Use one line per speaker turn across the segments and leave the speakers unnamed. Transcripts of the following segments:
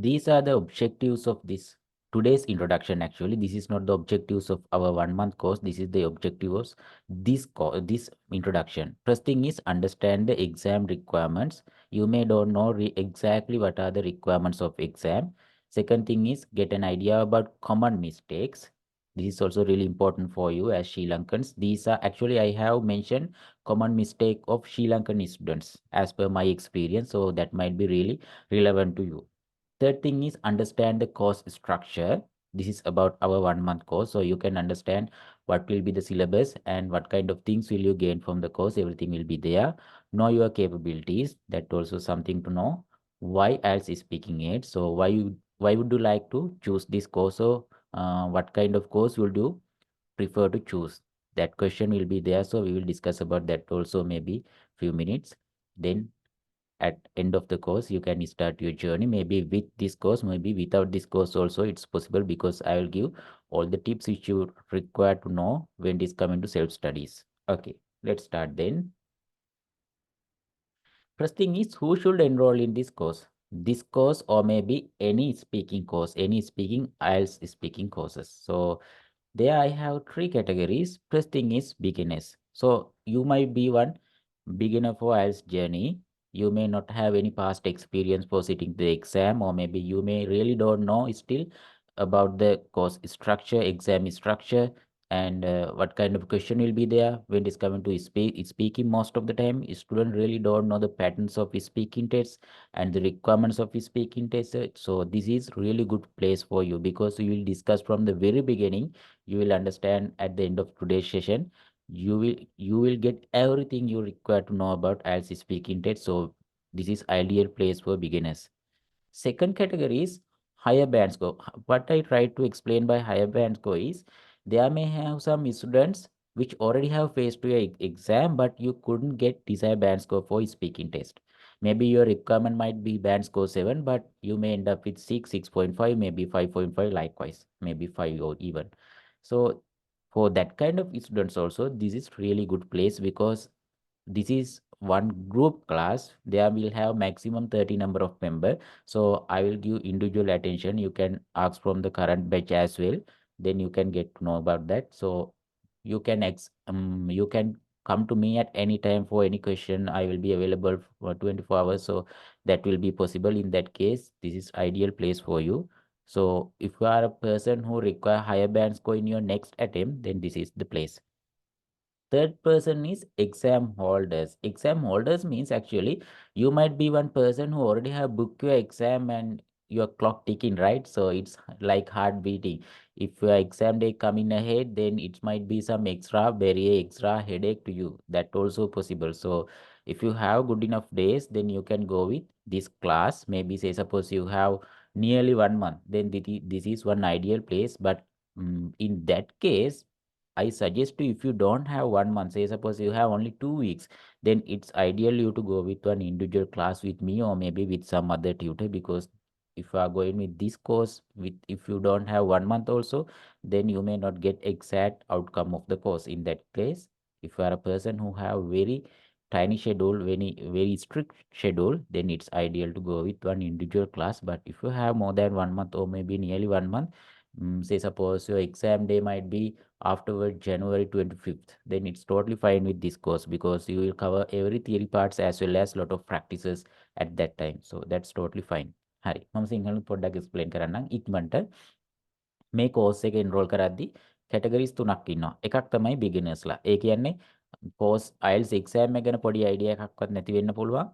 these are the objectives of this today's introduction. Actually, this is not the objectives of our 1 month course. This is the objectives this introduction. First thing is understand the exam requirements. You may don't know exactly what are the requirements of exam. Second thing is get an idea about common mistakes. This is also really important for you as Sri Lankans. These are actually, I have mentioned common mistake of Sri Lankan students as per my experience, so that might be really relevant to you. Third thing is understand the course structure. This is about our 1 month course, so you can understand what will be the syllabus and what kind of things will you gain from the course. Everything will be there. Know your capabilities. That also something to know. Why IELTS is speaking aid? So why would you like to choose this course? So what kind of course would you prefer to choose? That question will be there. So we will discuss about that also maybe few minutes. Then at end of the course you can start your journey, maybe with this course, maybe without this course also it's possible, because I will give all the tips which you require to know when it is coming to self studies. Okay, let's start then. First thing is, who should enroll in this course? This course, or maybe any speaking course, any speaking IELTS speaking courses. So there I have three categories. First thing is beginners. So you might be one beginner for IELTS journey. You may not have any past experience for sitting the exam, or maybe you may really don't know still about the course structure, exam structure, and what kind of question will be there when it's coming to speaking. Most of the time student really don't know the patterns of speaking tests and the requirements of speaking tests. So this is really good place for you, because we will discuss from the very beginning. You will understand at the end of today's session. You will get everything you require to know about IELTS speaking test. So this is ideal place for beginners. Second category is higher band score. What I try to explain by higher band score is, there may have some students which already have faced to your exam, but you couldn't get desired band score for speaking test. Maybe your requirement might be band score 7, but you may end up with 6, 6.5, maybe 5.5, likewise, maybe 5 or even. So for that kind of students also, this is really good place, because this is one group class. There will have maximum 30 number of member. So I will give individual attention. You can ask from the current batch as well. Then you can get to know about that. So you can come to me at any time for any question. I will be available for 24 hours. So that will be possible. In that case, this is ideal place for you. So if you are a person who require higher band score in your next attempt, then this is the place. Third person is exam holders. Exam holders means, actually you might be one person who already have booked your exam and your clock ticking, right? So it's like heart beating. If your exam day coming ahead, then it might be some extra barrier, extra headache to you. That also possible. So if you have good enough days, then you can go with this class. Maybe say suppose you have nearly 1 month, then this is one ideal place. But in that case, I suggest you, if you don't have 1 month, say suppose you have only 2 weeks, then it's ideal you to go with one individual class with me, or maybe with some other tutor. Because if you are going with this course, with if you don't have 1 month also, then you may not get exact outcome of the course. In that case, if you are a person who have very tiny schedule, very strict schedule, then it's ideal to go with one individual class. But if you have more than 1 month, or maybe nearly 1 month, say suppose your exam day might be afterward January 25th, then it's totally fine with this course, because you will cover every theory parts as well as lot of practices at that time. So that's totally fine. හරි, මම සිංහලෙන් පොඩ්ඩක් explain කරන්නම් ඉක්මනට. මේ course එක enroll කරද්දි categories තුනක් ඉන්නවා. එකක් තමයි beginnersලා. ඒ කියන්නේ course IELTS exam එක ගැන පොඩි idea එකක්වත් නැති වෙන්න පුළුවන්.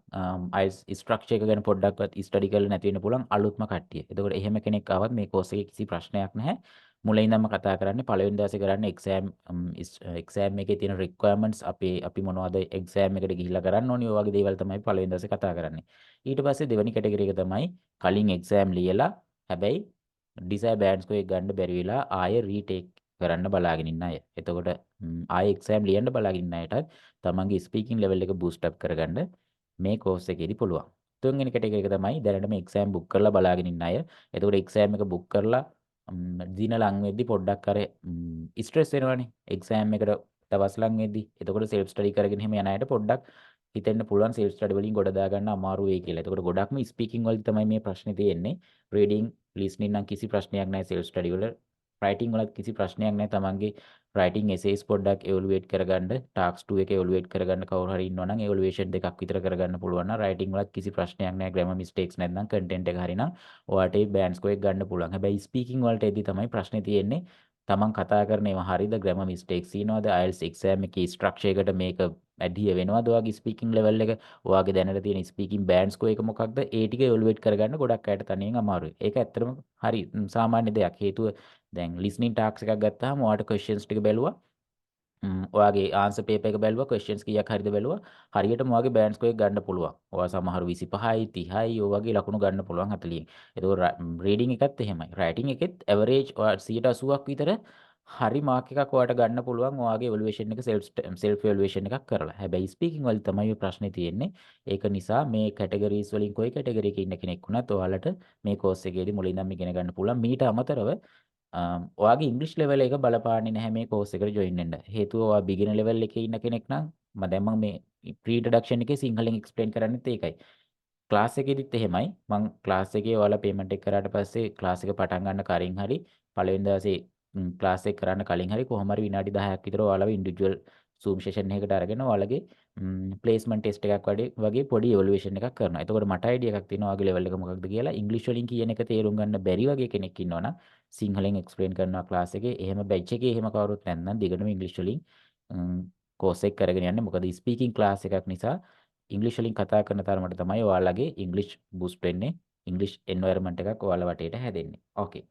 IELTS structure එක ගැන පොඩ්ඩක්වත් study කරලා නැති වෙන්න පුළුවන් අලුත්ම කට්ටිය. එතකොට එහෙම කෙනෙක් ආවත් මේ course එකේ කිසි ප්‍රශ්නයක් නැහැ. මුලින් ඉඳන්ම කතා කරන්නේ පළවෙනි දවසේ කරන්නේ exam එකේ තියෙන requirements, අපි මොනවද exam එකට ගිහිල්ලා කරන්න ඕනි, ඔය වගේ දේවල් තමයි පළවෙනි දවසේ කතා කරන්නේ. ඊට පස්සේ දෙවෙනි category එක තමයි කලින් exam ලියලා හැබැයි ඩිසයි බෑන්ඩ්ස්කෝ එක ගන්න බැරි වෙලා ආයෙ රීටේක් කරන්න බලාගෙන ඉන්න අය. එතකොට ආයෙ එක්සෑම් ලියන්න බලාගෙන ඉන්න අයටත් තමන්ගේ ස්පීකින් ලෙවල් එක බූස්ට් අප් කරගන්න මේ කෝස් එකේදී පුළුවන්. තුන්වෙනි කැටගරි එක තමයි දැනටම එක්සෑම් බුක් කරලා බලාගෙන ඉන්න අය. එතකොට එක්සෑම් එක බුක් කරලා දින ලං වෙද්දි පොඩ්ඩක් අර ස්ට්‍රෙස් වෙනවනේ. එක්සෑම් එකට දවස් ලං වෙද්දි. එතකොට සෙල්ෆ් ස්ටඩි කරගෙන එහෙම යන අයට පොඩ්ඩක් හිතෙන්න පුළුවන් self study වලින් ගොඩ දාගන්න අමාරු වෙයි කියලා. එතකොට ගොඩක්ම ස්පීකින් වලදී තමයි මේ ප්‍රශ්නේ තියෙන්නේ. reading listening නම් කිසි ප්‍රශ්නයක් නැහැ self study වල. writing වලත් කිසි ප්‍රශ්නයක් නැහැ. තමන්ගේ writing essays පොඩ්ඩක් evaluate කරගන්න, task 2 එක evaluate කරගන්න කවුරු හරි ඉන්නවා නම් evaluation දෙකක් විතර කරගන්න පුළුවන් නම් writing වලත් කිසි ප්‍රශ්නයක් නැහැ. grammar mistakes නැත්නම් content එක හරිනම් ඔයාට ඒ band score එක ගන්න පුළුවන්. හැබැයි speaking වලට එද්දි තමයි ප්‍රශ්නේ තියෙන්නේ. තමන් කතා කරන ඒවා හරියද, grammar mistakes තියෙනවද, IELTS exam එකේ structure එකට මේක ඇඩිය වෙනවද ඔයාගේ ස්පීකින් ලෙවල් එක, ඔයාගේ දැනට තියෙන ස්පීකින් බෑන්ඩ් ස්කෝර් එක මොකක්ද, ඒ ටික එවලුවේට් කරගන්න ගොඩක් අයට තනියෙන් අමාරුයි. ඒක ඇත්තටම හරි සාමාන්‍ය දෙයක්. හේතුව දැන් ලිස්නින් ටාස්ක් එකක් ගත්තාම ඔයාට ක්වෙස්චන්ස් ටික බැලුවා, ඔයාගේ ආන්සර් පේපර් එක බැලුවා, ක්වෙස්චන්ස් කීයක් හරිද බැලුවා, හරියටම ඔයාගේ බෑන්ඩ් ස්කෝර් එක ගන්න පුළුවන්. ඔයා සමහර 25යි 30යි ඔය වගේ ලකුණු ගන්න පුළුවන් 40න්. ඒතකොට රීඩින් එකත් එහෙමයි. රයිටින් එකෙත් ඇවරේජ් 180ක් විතර හරි මාක් එකක් ඔයාට ගන්න පුළුවන් ඔයාගේ එවලුවේෂන් එක සෙල්ෆ් එවලුවේෂන් එකක් කරලා. හැබැයි ස්පීකින් වල තමයි ඔය ප්‍රශ්නේ තියෙන්නේ. ඒක නිසා මේ කැටගරිස් වලින් කොයි කැටගරි එකේ ඉන්න කෙනෙක් වුණත් ඔයාලට මේ කෝස් එකේදී මුලින්ම ඉගෙන ගන්න පුළුවන්. මීට අමතරව ඔයාගේ ඉංග්‍රීසි ලෙවල් එක බලපාන්නේ නැහැ මේ කෝස් එකට ජොයින් වෙන්න. හේතුව ඔයා බිගිනර් ලෙවල් එකේ ඉන්න කෙනෙක් නම් දැන් මම මේ ප්‍රී ඉන්ට්‍රොඩක්ෂන් එකේ සිංහලෙන් එක්ස්ප්ලেইন කරන්නෙත් ඒකයි. ක්ලාස් එකේදීත් එහෙමයි. මම ක්ලාස් එකේ ඔයාලා පේමන්ට් එක කරාට පස්සේ ක්ලාස් එක පටන් ගන්න කලින් හරි පළවෙනි දවසේ ක්ලාස් එක කරන්න කලින් හරි කොහොම හරි විනාඩි 10ක් විතර ඔයාලව ඉන්ඩිවිජුවල් Zoom session එකකට අරගෙන ඔයාලගේ ප්ලේස්මන්ට් ටෙස්ට් එකක් වගේ පොඩි එවලුවේෂන් එකක් කරනවා. එතකොට මට අයිඩියා එකක් තියෙනවා ඔයාගේ ලෙවල් එක මොකක්ද කියලා. ඉංග්‍රීසි වලින් කියන එක තේරුම් ගන්න බැරි වගේ කෙනෙක් ඉන්නවනම් සිංහලෙන් එක්ස්ප්ලেইন කරනවා ක්ලාස් එකේ. එහෙම බැච් එකේ එහෙම කවුරුත් නැත්නම් දිගටම ඉංග්‍රීසි වලින් කෝස් එක කරගෙන යන්නේ. මොකද ස්පීකින් ක්ලාස් එකක් නිසා ඉංග්‍රීසි වලින් කතා කරන තරමට තමයි ඔයාලගේ ඉංග්‍රීසි බූස්ට් වෙන්නේ. ඉංග්‍රීසි එන්වයරන්මන්ට් එකක් ඔයාලා වටේට හැදෙන්නේ. ඕකේ.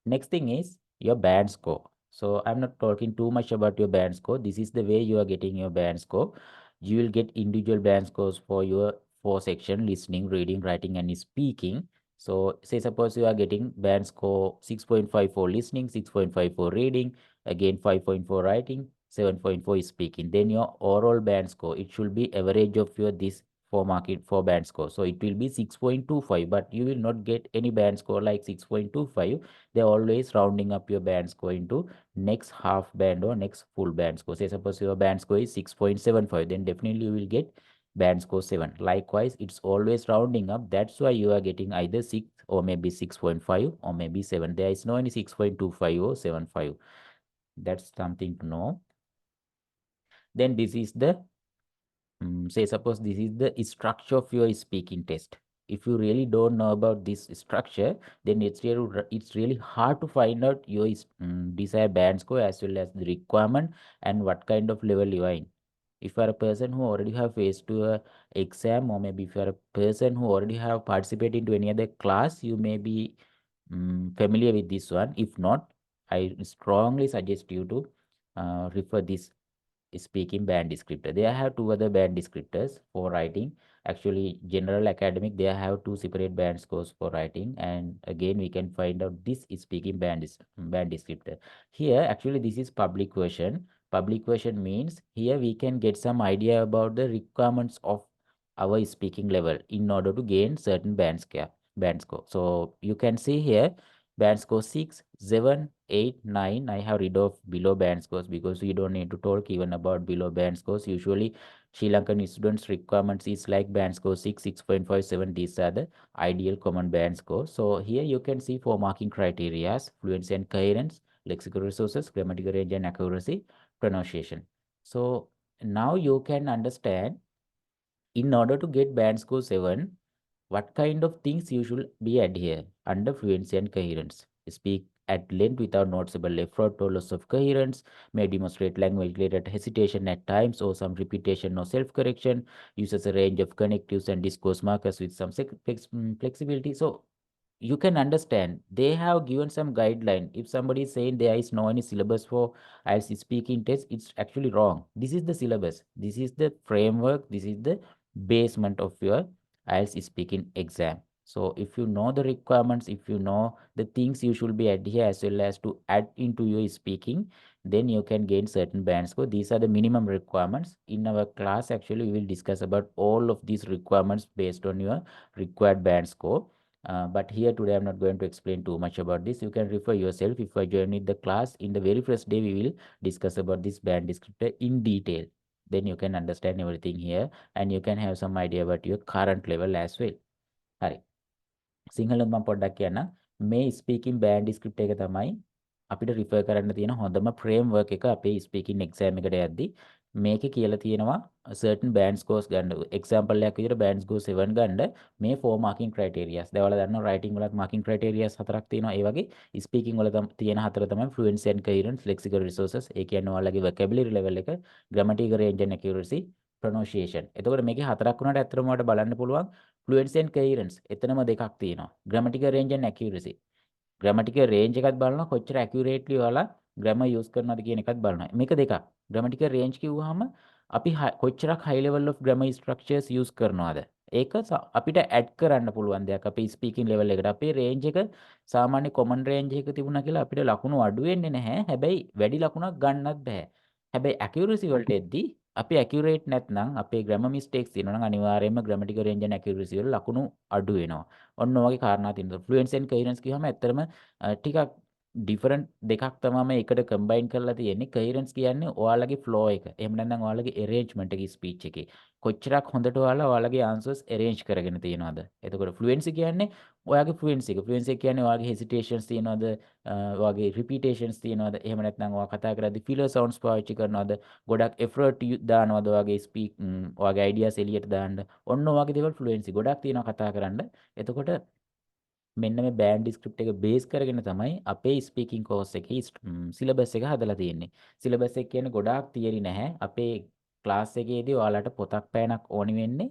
Next thing is your band score. So I'm not talking too much about your band score. This is the way you are getting your band score. You will get individual band scores for your four section: listening, reading, writing, and speaking. So say suppose you are getting band score 6.5 for listening, 6.5 for reading, again 5.4 writing, 7.4 speaking. Then your overall band score, it should be average of your this for market for band score. So it will be 6.25, but you will not get any band score like 6.25. They're always rounding up your band score into next half band or next full band score. Say suppose your band score is 6.75, then definitely you will get band score 7. Likewise, it's always rounding up. That's why you are getting either 6 or maybe 6.5 or maybe 7. There is no any 6.25 or 7.5. That's something to know. Then this is the say suppose this is the structure of your speaking test. If you really don't know about this structure, then it's really hard to find out your desired band score as well as the requirement and what kind of level you are in. If you are a person who already have faced to a exam, or maybe if you are a person who already have participated into any other class, you may be familiar with this one. If not, I strongly suggest you to refer this speaking band descriptor. They have two other band descriptors for writing. Actually, general academic, they have two separate band scores for writing. And again, we can find out this speaking band descriptor. Here, actually, this is public version. Public version means here we can get some idea about the requirements of our speaking level in order to gain certain band score. So you can see here band score 6, 7, 8, 9. I have read off below band scores because we don't need to talk even about below band scores. Usually, Sri Lankan students' requirements is like band score 6, 6.57. These are the ideal common band scores. So here you can see four marking criterias: fluency and coherence, lexical resources, grammatical range and accuracy, pronunciation. So now you can understand in order to get band score 7, what kind of things you should be adhere under fluency and coherence. Speak at length without noticeable effort or loss of coherence, may demonstrate language-related hesitation at times or some repetition or self-correction, uses a range of connectives and discourse markers with some flexibility. So you can understand they have given some guideline. If somebody is saying there is no any syllabus for IELTS speaking test, it's actually wrong. This is the syllabus, this is the framework, this is the basement of your IELTS speaking exam. So if you know the requirements, if you know the things you should be adhere as well as to add into your speaking, then you can gain certain band score. These are the minimum requirements. In our class, actually, we will discuss about all of these requirements based on your required band score. But here today, I'm not going to explain too much about this. You can refer yourself. If I join with the class, in the very first day, we will discuss about this band descriptor in detail. then you can understand everything here and you can have some idea about your current level as well. හරි. සිංහලෙන් මම පොඩ්ඩක් කියන්නම්. මේ speaking band script එක තමයි අපිට refer කරන්න තියෙන හොඳම ෆ්‍රේම්වර්ක් එක අපේ ස්පීකින් එක්සෑම් එකට යද්දි. මේකේ කියලා තියෙනවා certain band scores ගන්න. එක්සැම්පල් එකක් විදිහට band score 7 ගන්න මේ 4 marking criterias. දැන් ඔයාලා දන්නවා writing වලත් marking criterias හතරක් තියෙනවා. ඒ වගේ speaking වල තියෙන හතර තමයි fluency and coherence, lexical resources. ඒ කියන්නේ ඔයාලගේ vocabulary level එක, grammatical range and accuracy, pronunciation. එතකොට මේකේ හතරක් වුණාට ඇත්තටම ඔයාලට බලන්න පුළුවන් fluency and coherence එතනම දෙකක් තියෙනවා. grammatical range and accuracy. grammatical range එකත් බලනවා කොච්චර accurately ඔයාලා grammar use කරනවද කියන එකත් බලනවා. මේක දෙකක්. grammatical range කිව්වහම අපි කොච්චරක් high level of grammar structures use කරනවද? ඒක අපිට add කරන්න පුළුවන් දෙයක් අපේ speaking level එකට. අපේ range එක සාමාන්‍ය common range එක තිබුණා කියලා අපිට ලකුණු අඩු වෙන්නේ නැහැ. හැබැයි වැඩි ලකුණක් ගන්නත් බෑ. හැබැයි accuracy වලට එද්දී අපි accurate නැත්නම් අපේ grammar mistakes තියෙනවා නම් අනිවාර්යයෙන්ම grammatical range and accuracy වල ලකුණු අඩු වෙනවා. ඔන්න ඔයගේ කාරණා තියෙනවා. fluency and coherence කියවම ඇත්තටම ටිකක් ඩිෆරන්ට් දෙකක් තමයි මේ එකට කම්බයින් කරලා තියෙන්නේ. coherence කියන්නේ ඔයාලගේ flow එක. එහෙම නැත්නම් ඔයාලගේ arrangement එක speech එකේ. කොච්චරක් හොඳට ඔයාලගේ answers arrange කරගෙන තියෙනවද? එතකොට fluency කියන්නේ ඔයාගේ fluency එක. fluency කියන්නේ ඔයාගේ hesitations තියෙනවද? ඔයාගේ repetitions තියෙනවද? එහෙම නැත්නම් ඔයා කතා කරද්දී filler sounds පාවිච්චි කරනවද? ගොඩක් effort දානවද ඔයාගේ ඔයාගේ ideas එළියට දාන්න? ඔන්න ඔයාගේ දේවල් fluency ගොඩක් තියෙනවා කතා කරන්න. එතකොට මෙන්න මේ බෑන්ඩ් ස්ක්‍රිප්ට් එක බේස් කරගෙන තමයි අපේ ස්පීකින් කෝස් එකේ සිලබස් එක හදලා තියෙන්නේ. සිලබස් එක කියන්නේ ගොඩාක් තියරි නැහැ. අපේ ක්ලාස් එකේදී ඔයාලට පොතක් පෑනක් ඕනි වෙන්නේ.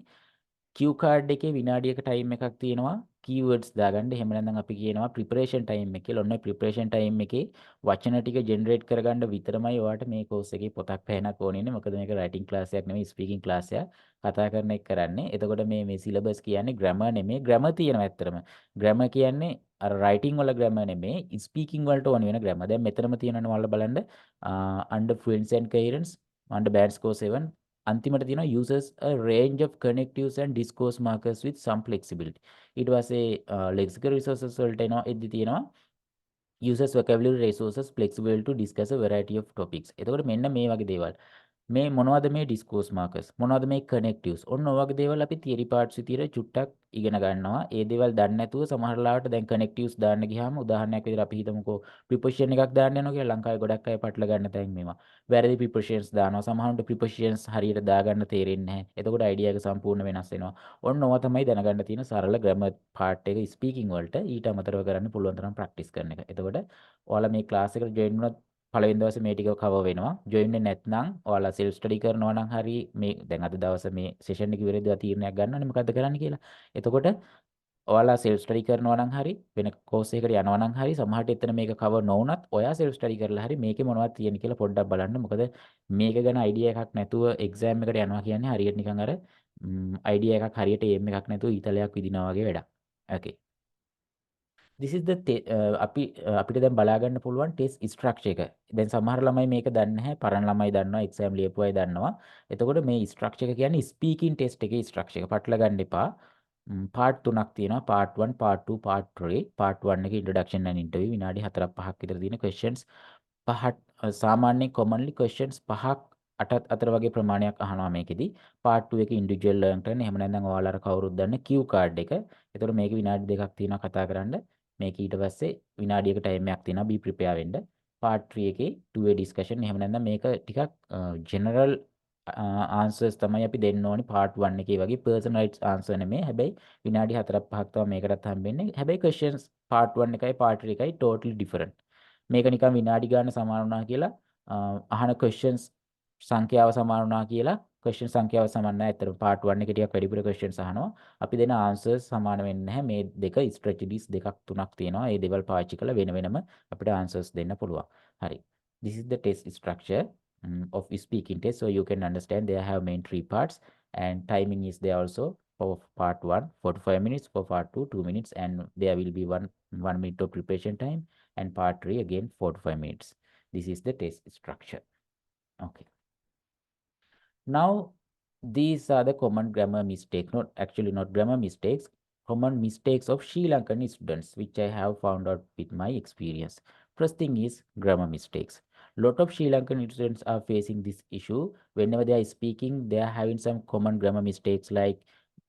Q card එකේ විනාඩියක ටයිම් එකක් තියෙනවා keywords දාගන්න. එහෙම නැත්නම් අපි කියනවා preparation time එක කියලා. ඔන්න preparation time එකේ වචන ටික generate කරගන්න විතරමයි ඔයාලට මේ course එකේ පොතක් පෑනක් ඕනේ ඉන්නේ. මොකද මේක writing class එකක් නෙමෙයි speaking class එකක්. කතා කරන එක කරන්නේ. එතකොට මේ syllabus කියන්නේ grammar නෙමෙයි. grammar තියෙනවා ඇත්තටම. grammar කියන්නේ අර writing වල grammar නෙමෙයි speaking වලට ඕන වෙන grammar. දැන් මෙතනම තියෙනවනේ ඔයාලා බලන්න under fluency and coherence under band score 7 අන්තිමට තියෙනවා uses a range of connectives and discourse markers with some flexibility. ඊට පස්සේ lexical resources වලට එනවා එද්දි තියෙනවා uses vocabulary resources flexible to discuss a variety of topics. එතකොට මෙන්න මේ වගේ දේවල්. මේ මොනවද මේ discourse markers? මොනවද මේ connectives? ඔන්න ඔය වගේ දේවල් අපි theory parts විදියට චුට්ටක් ඉගෙන ගන්නවා. ඒ දේවල් දන්නේ නැතුව සමහර ලාවට දැන් connectives දාන්න ගියාම උදාහරණයක් විදියට අපි හිතමුකෝ preposition එකක් දාන්න යනවා කියලා ලංකාවේ ගොඩක් අය පටල ගන්න තැන් මේවා. වැරදි prepositions දානවා. සමහරවිට prepositions හරියට දාගන්න තේරෙන්නේ නැහැ. එතකොට idea එක සම්පූර්ණ වෙනස් වෙනවා. ඔන්න ඔවා තමයි දැනගන්න තියෙන සරල grammar part එක speaking වලට ඊට අමතරව කරන්න පුළුවන් තරම් practice කරන එක. එතකොට ඔයාලා මේ class එකට join වුණොත් පළවෙනි දවසේ මේ ටික කවර් වෙනවා. ජොයින් වෙන්නේ නැත්නම් ඔයාලා self study කරනවා නම් හරි මේ දැන් අද දවසේ මේ session එක ඉවරෙද්දී තීරණයක් ගන්නවනේ මොකද්ද කරන්න කියලා. එතකොට ඔයාලා self study කරනවා නම් හරි වෙන course එකකට යනවා නම් හරි සමහරට එතන මේක කවර් නොවුනත් ඔයා self study කරලා හරි මේකේ මොනවද තියෙන්නේ කියලා පොඩ්ඩක් බලන්න. මොකද මේක ගැන idea එකක් නැතුව exam එකට යනවා කියන්නේ හරියට නිකන් අර idea එකක් හරියට aim එකක් නැතුව ඊතලයක් විදිනවා වගේ වැඩක්. Okay. this is the අපිට දැන් බලා ගන්න පුළුවන් ටෙස්ට් ස්ට්‍රක්චර් එක. දැන් සමහර ළමයි මේක දන්නේ නැහැ. පරණ ළමයි දන්නවා, එක්සෑම් ලියපු අය දන්නවා. එතකොට මේ ස්ට්‍රක්චර් එක කියන්නේ ස්පීකින් ටෙස්ට් එකේ ස්ට්‍රක්චර් එක. පටල ගන්න එපා. පාර්ට් තුනක් තියෙනවා. Part 1, part 2, part 3. පාර්ට් 1 එකේ ඉන්ට්‍රොඩක්ෂන් and ඉන්ටර්විව් විනාඩි 4ක් 5ක් විතර තියෙන questions. සාමාන්‍යයෙන් commonly questions 5ක් 8ත් අතර වගේ ප්‍රමාණයක් අහනවා මේකෙදි. පාර්ට් 2 එකේ ඉන්ඩිවිජුවල් ලර්න් කරන. එහෙම නැත්නම් ඔයාලා අර කවුරුත් දන්න Q card එක. එතකොට මේක විනාඩි 2ක් තියෙනවා කතා කරන්න. මේක ඊට පස්සේ විනාඩියක ටයිම් එකක් තියෙනවා be prepare වෙන්න. part 3 එකේ two way discussion එහෙම නැත්නම් මේක ටිකක් general answers තමයි අපි දෙන්න ඕනේ part 1 එකේ වගේ personalized answer නෙමෙයි. හැබැයි විනාඩි 4ක් 5ක් තමයි මේකටත් හම්බෙන්නේ. හැබැයි questions part 1 එකයි part 3 එකයි totally different. මේක නිකන් විනාඩි ගාන සමාන වුණා කියලා අහන questions සංඛ්‍යාව සමාන වුණා කියලා question සංඛ්‍යාව සමාන නැහැ. ඇත්තටම part 1 එකේ ටිකක් වැඩිපුර questions අහනවා. අපි දෙන answers සමාන වෙන්නේ නැහැ. මේ දෙක strategies දෙකක් තුනක් තියෙනවා. ඒ දේවල් පාවිච්චි කරලා වෙන වෙනම අපිට answers දෙන්න පුළුවන්. හරි. This is the test structure of speaking test. So you can understand they have main three parts and timing is there also. For part 1 45 minutes, for part 2 2 minutes, and there will be 1 minute of preparation time, and part 3 again 45 minutes. This is the test structure. Okay. Now, these are the common grammar mistakes, not grammar mistakes, common mistakes of Sri Lankan students, which I have found out with my experience. First thing is grammar mistakes. Lot of Sri Lankan students are facing this issue. Whenever they are speaking, they are having some common grammar mistakes like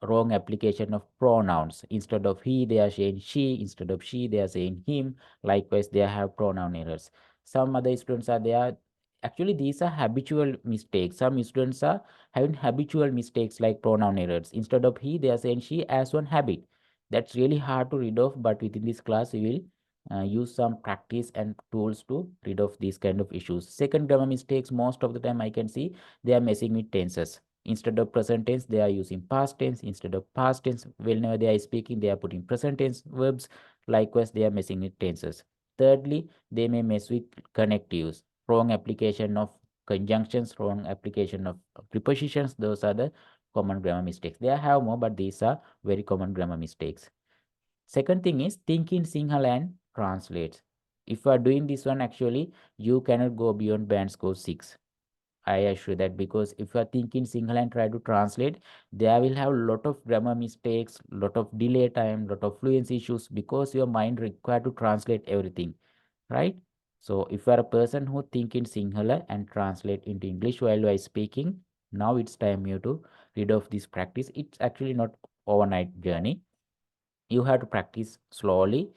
wrong application of pronouns. Instead of he, they are saying she. Instead of she, they are saying him. Likewise, they have pronoun errors. Some other students are there. Actually, these are habitual mistakes. Some students are having habitual mistakes like pronoun errors. Instead of he, they are saying she as one habit. That's really hard to read off, but within this class, we will use some practice and tools to rid of these kind of issues. Second, grammar mistakes, most of the time I can see they are messing with tenses. Instead of present tense, they are using past tense. Instead of past tense, whenever they are speaking, they are putting present tense verbs. Likewise, they are messing with tenses. Thirdly, they may mess with connectives, wrong application of conjunctions, wrong application of prepositions. Those are the common grammar mistakes. They have more, but these are very common grammar mistakes. Second thing is think in Sinhala and translate. If you are doing this one, actually, you cannot go beyond band score 6. I assure that, because if you are thinking Sinhala and try to translate, there will have a lot of grammar mistakes, lot of delay time, lot of fluency issues, because your mind required to translate everything, right? So if you are a person who think in Sinhala and translate into English while you are speaking, now it's time you to rid of this practice. It's actually not overnight journey. You have to practice slowly.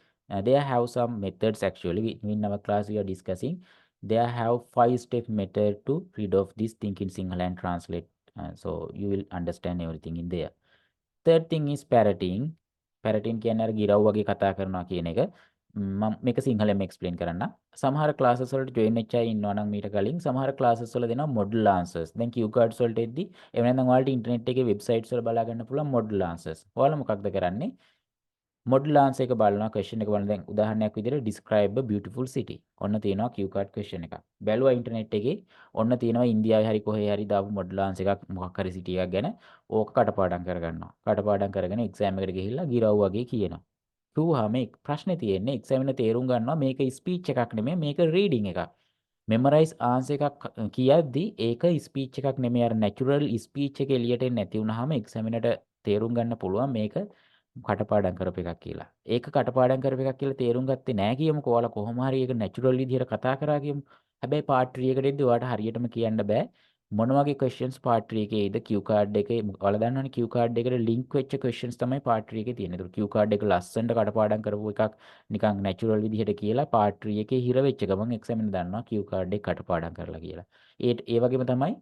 They have some methods actually. In our class, we are discussing. They have 5-step method to rid of this think in single and translate. So you will understand everything in there. Third thing is parroting. Parroting කියන්නේ අර ගිරව් වගේ කතා කරනවා කියන එක. මම මේක සිංහලෙන්ම explain කරන්න. සමහර ක්ලාසස් වලට ජොයින් වෙච්ච අය ඉන්නවා නම් මීට කලින් සමහර ක්ලාසස් වල දෙනවා මොඩල් ආන්සර්ස්. දැන් Q cards වලට එද්දි එහෙම නැත්නම් ඔයාලට ඉන්ටර්නෙට් එකේ වෙබ්සයිට්ස් වල බලා ගන්න පුළුවන් මොඩල් ආන්සර්ස්. ඔයාලා මොකක්ද කරන්නේ? මොඩල් ආන්සර් එක බලනවා ක්වෙස්චන් එක බලන දැන් උදාහරණයක් විදිහට describe a beautiful city. ඔන්න තියෙනවා Q card question එකක්. බැලුවා ඉන්ටර්නෙට් එකේ ඔන්න තියෙනවා ඉන්දියාවේ හරි කොහේ හරි දාපු මොඩල් ආන්සර් එකක් මොකක් හරි සිටි එකක් ගැන ඕක කටපාඩම් කරගන්නවා. කටපාඩම් කරගෙන එක්සෑම් එකට ගිහිල්ලා ගිරව් වගේ කියනවා. කිව්වහම ප්‍රශ්නේ තියෙන්නේ එක්සෑම් එකේ තේරුම් ගන්නවා මේක ස්පීච් එකක් නෙමෙයි මේක රීඩින් එකක්. මෙමරයිස් ආන්සර් එකක් කියද්දි ඒක ස්පීච් එකක් නෙමෙයි අර නැචරල් ස්පීච් එක එළියට එන්නේ නැති වුනහම එක්සැමිනරට තේරුම් ගන්න පුළුවන් මේක කටපාඩම් කරපු එකක් කියලා. ඒක කටපාඩම් කරපු එකක් කියලා තේරුම් ගත්තේ නැහැ කියමුකෝ. ඔයාලා කොහොම හරි ඒක නැචරල් විදිහට කතා කරා කියමු. හැබැයි පාර්ට් 3 එකට එද්දි ඔයාලට හරියටම කියන්න බෑ මොන වගේ questions part 3 එකේද Q card එකේ ඔයාලා දන්නවනේ Q card එකට link වෙච්ච questions තමයි part 3 එකේ තියෙන්නේ. ඒතකොට Q card එක ලස්සනට කටපාඩම් කරපු එකක් නිකන් natural විදිහට කියලා part 3 එකේ හිර වෙච්ච ගමන් examiner දන්නවා Q card එක කටපාඩම් කරලා කියලා. ඒ වගේම තමයි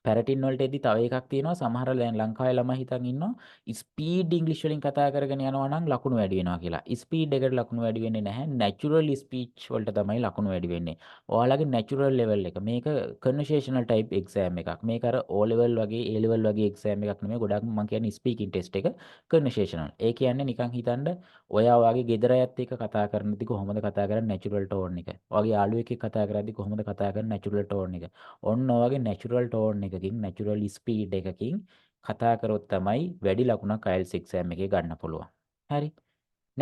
පැරටින් වලට එද්දි තව එකක් තියෙනවා සමහර දැන් ලංකාවේ ළමයි හිතන් ඉන්නවා ස්පීඩ් ඉංග්‍රීසි වලින් කතා කරගෙන යනවා නම් ලකුණු වැඩි වෙනවා කියලා. ස්පීඩ් එකට ලකුණු වැඩි වෙන්නේ නැහැ. නැචරල් ස්පීච් වලට තමයි ලකුණු වැඩි වෙන්නේ. ඔයාලගේ නැචරල් ලෙවල් එක. මේක කන්වර්සේෂනල් ටයිප් එක්සෑම් එකක්. මේක අර O level වගේ A level වගේ එක්සෑම් එකක් නෙමෙයි. ගොඩක් මම කියන්නේ ස්පීකින් ටෙස්ට් එක කන්වර්සේෂනල්. ඒ කියන්නේ නිකන් හිතන්න ඔයා වගේ ගෙදර අයත් එක්ක කතා කරනදී කොහොමද කතා කරන්නේ නැචරල් ටෝන් එක. ඔයාගේ යාළුවෙක් එක්ක කතා කරද්දී කොහොමද කතා කරන්නේ නැචරල් ටෝන් එක. ඔන්න ඔයගේ නැචරල් ටෝන් එකකින් නැචරල් ස්පීඩ් එකකින් කතා කරොත් තමයි වැඩි ලකුණක් IELTS exam එකේ ගන්න පුළුවන්. හරි.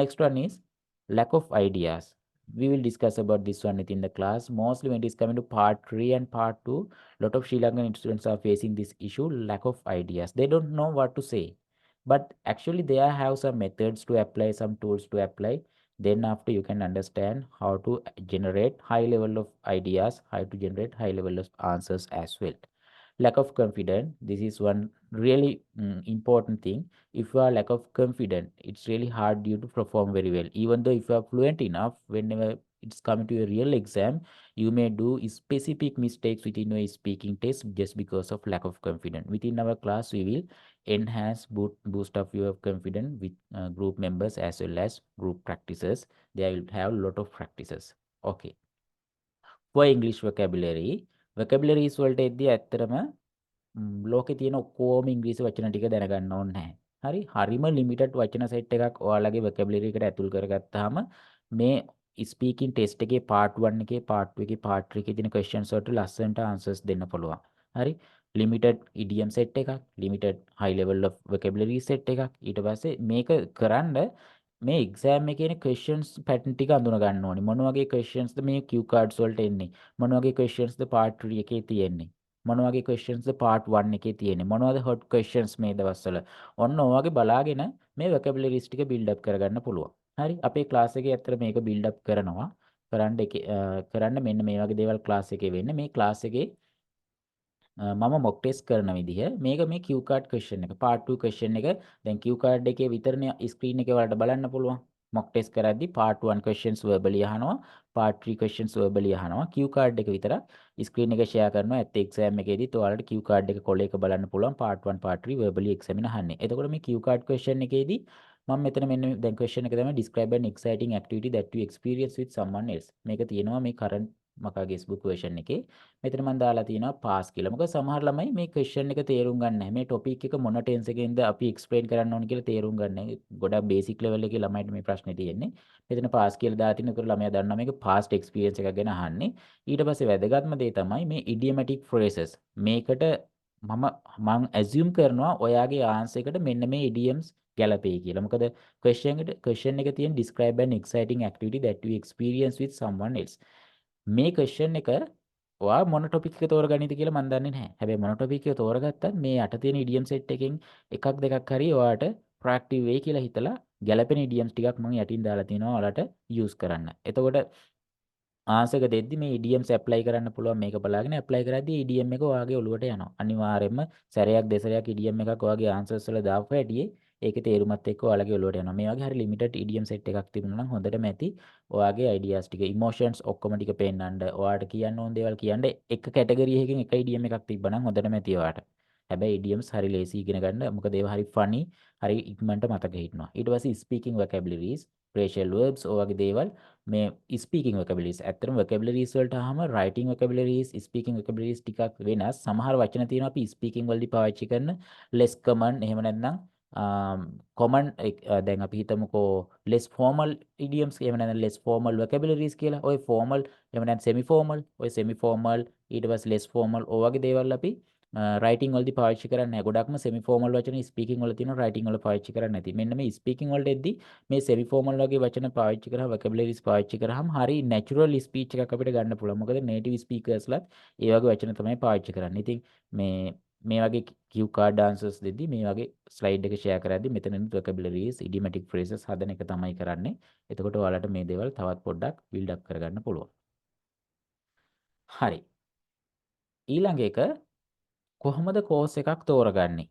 Next one is lack of ideas. We will discuss about this one within the class. Mostly when it is coming to part 3 and part 2, lot of Sri Lankan students are facing this issue, lack of ideas. They don't know what to say. But actually they have some methods to apply, some tools to apply. Then after you can understand how to generate high level of ideas, how to generate high level of answers as well. Lack of confidence, this is one really important thing. If you are lack of confidence, it's really hard you to perform very well. Even though if you are fluent enough, whenever it's coming to a real exam, you may do specific mistakes within your speaking test just because of lack of confidence. Within our class, we will enhance boost of your confidence with group members as well as group practices. They will have a lot of practices. Okay. For English vocabulary, vocabularies වලට එද්දී ඇත්තටම ලෝකේ තියෙන ඔක්කොම ඉංග්‍රීසි වචන ටික දැනගන්න ඕනේ නැහැ. හරි? හරිම ලිමිටඩ් වචන සෙට් එකක් ඔයාලගේ vocabulary එකට ඇතුල් කරගත්තාම මේ ස්පීකින් ටෙස්ට් එකේ part 1 එකේ part 2 එකේ part 3 එකේ තියෙන questions වලට ලස්සනට answers දෙන්න පුළුවන්. හරි? limited idiom set එකක්, limited high level of vocabulary set එකක්. ඊට පස්සේ මේක කරන්න මේ exam එකේ එන questions pattern ටික අඳුන ගන්න ඕනේ. මොන වගේ questions ද මේ Q cards වලට එන්නේ? මොන වගේ questions ද part 3 එකේ තියෙන්නේ? මොන වගේ questions ද part 1 එකේ තියෙන්නේ? මොනවද hot questions මේ දවස්වල? ඔන්න ඔය වගේ බලාගෙන මේ vocabularies ටික build up කරගන්න පුළුවන්. හරි? අපේ class එකේ ඇත්තට මේක build up කරනවා. කරන්න මෙන්න මේ වගේ දේවල් ක්ලාස් එකේ වෙන්නේ. මේ ක්ලාස් එකේ මම මොක් ටෙස්ට් කරන විදිහ මේක මේ Q card question එක part 2 question එක දැන් Q card එකේ විතරනේ screen එකේ වලට බලන්න පුළුවන් මොක් ටෙස්ට් කරද්දි part 1 questions verbally අහනවා part 3 questions verbally අහනවා Q card එක විතරක් screen එක share කරනවා ඇත්ත exam එකේදීත් ඔයාලට Q card එක කොල එක බලන්න පුළුවන් part 1 part 3 verbally examine අහන්නේ එතකොට මේ Q card question එකේදී මම මෙතන මෙන්න දැන් question එක තමයි describe an exciting activity that you experience with someone else මේක තියෙනවා මේ current මකාගේ Facebook version එකේ මෙතන මම දාලා තියෙනවා පාස් කියලා. මොකද සමහර ළමයි මේ ක්වෙස්චන් එක තේරුම් ගන්න නැහැ. මේ ටොපික් එක මොන ටෙන්ස් එකෙන්ද අපි එක්ස්ප්ලেইন කරන්න ඕන කියලා තේරුම් ගන්න නැහැ. ගොඩක් බේසික් ලෙවල් එකේ ළමයිට මේ ප්‍රශ්නේ තියෙන්නේ. මෙතන පාස් කියලා දාලා තිනු ඒතර ළමයා දන්නවා මේක පාස්ට් එක්ස්පීරියන්ස් එකක් ගැන අහන්නේ. ඊට පස්සේ වැදගත්ම දේ තමයි මේ ඉඩියමැටික් ෆ්‍රේසස්. මේකට මම ඇසියුම් කරනවා ඔයාගේ ආන්සර් එකට මෙන්න මේ ඉඩියම්ස් ගැලපෙයි කියලා. මොකද ක්වෙස්චන් එක තියෙන describe an exciting activity that you experience with someone else. මේ ක්වෙස්චන් එක ඔයා මොන ටොපික් එක තෝරගන්නද කියලා මම දන්නේ නැහැ. හැබැයි මොන ටොපික් එක තෝරගත්තත් මේ යට තියෙන ඉඩියම් සෙට් එකෙන් එකක් දෙකක් හරි ඔයාට ප්‍රොඇක්ටිව් වෙයි කියලා හිතලා ගැලපෙන ඉඩියම්ස් ටිකක් මම යටින් දාලා තිනවා ඔයාලට යූස් කරන්න. එතකොට ආන්සර් එක දෙද්දි මේ ඉඩියම්ස් ඇප්ලයි කරන්න පුළුවන් මේක බලාගෙන ඇප්ලයි කරද්දී ඉඩියම් එක ඔයාගේ ඔළුවට යනවා. අනිවාර්යයෙන්ම සැරයක් දෙසරයක් ඉඩියම් එකක් ඔයාගේ ආන්සර්ස් වල දාපු හැටියේ ඒකේ තේරුමත් එක්ක ඔයාලගේ ඔළුවට යනවා. මේ වගේ හරි ලිමිටඩ් ඉඩියම් සෙට් එකක් තිබුණා නම් හොඳටම ඇති. ඔයාගේ අයිඩියාස් ටික ඉමෝෂන්ස් ඔක්කොම ටික පෙන්නන්න ඔයාට කියන්න ඕන දේවල් කියන්න එක කැටගරි එකකින් එක ඉඩියම් එකක් තිබ්බනම් හොඳටම ඇති ඔයාට. හැබැයි ඉඩියම්ස් හරි ලේසි ඉගෙන ගන්න. මොකද ඒවා හරි ෆනි, හරි ඉක්මනට මතක හිටිනවා. ඊට පස්සේ ස්පීකින් vocabularies, spatial verbs ඔයගේ දේවල් මේ ස්පීකින් vocabularies ඇත්තටම vocabularies වලට ආවම writing vocabularies speaking vocabularies ටිකක් වෙනස්. සමහර වචන තියෙනවා අපි speaking වලදී පාවිච්චි කරන less common එහෙම නැත්නම් common දැන් අපි හිතමුකෝ less formal idioms එහෙම නැත්නම් less formal vocabularies කියලා. ඔය formal එහෙම නැත්නම් semi formal, ඔය semi formal ඊට පස්සේ less formal ඔය වගේ දේවල් අපි රයිටින් වලදී පාවිච්චි කරන්නේ නැහැ. ගොඩක්ම semi formal වචන ස්පීකින් වල තියෙනවා රයිටින් වල පාවිච්චි කරන්නේ නැති. මෙන්න මේ ස්පීකින් වලට එද්දී මේ semi formal වගේ වචන පාවිච්චි කරා vocabularies පාවිච්චි කරාම හරි natural speech එකක් අපිට ගන්න පුළුවන්. මොකද native speakersලාත් ඒ වගේ වචන තමයි පාවිච්චි කරන්නේ. ඉතින් මේ වගේ cue card answers දෙද්දී මේ වගේ slide එක share කරද්දී මෙතනින් vocabularies idiomatic phrases හදන එක තමයි කරන්නේ. එතකොට ඔයාලට මේ දේවල් තවත් පොඩ්ඩක් build up කරගන්න පුළුවන්. හරි. ඊළඟ එක කොහොමද කෝස් එකක් තෝරගන්නේ?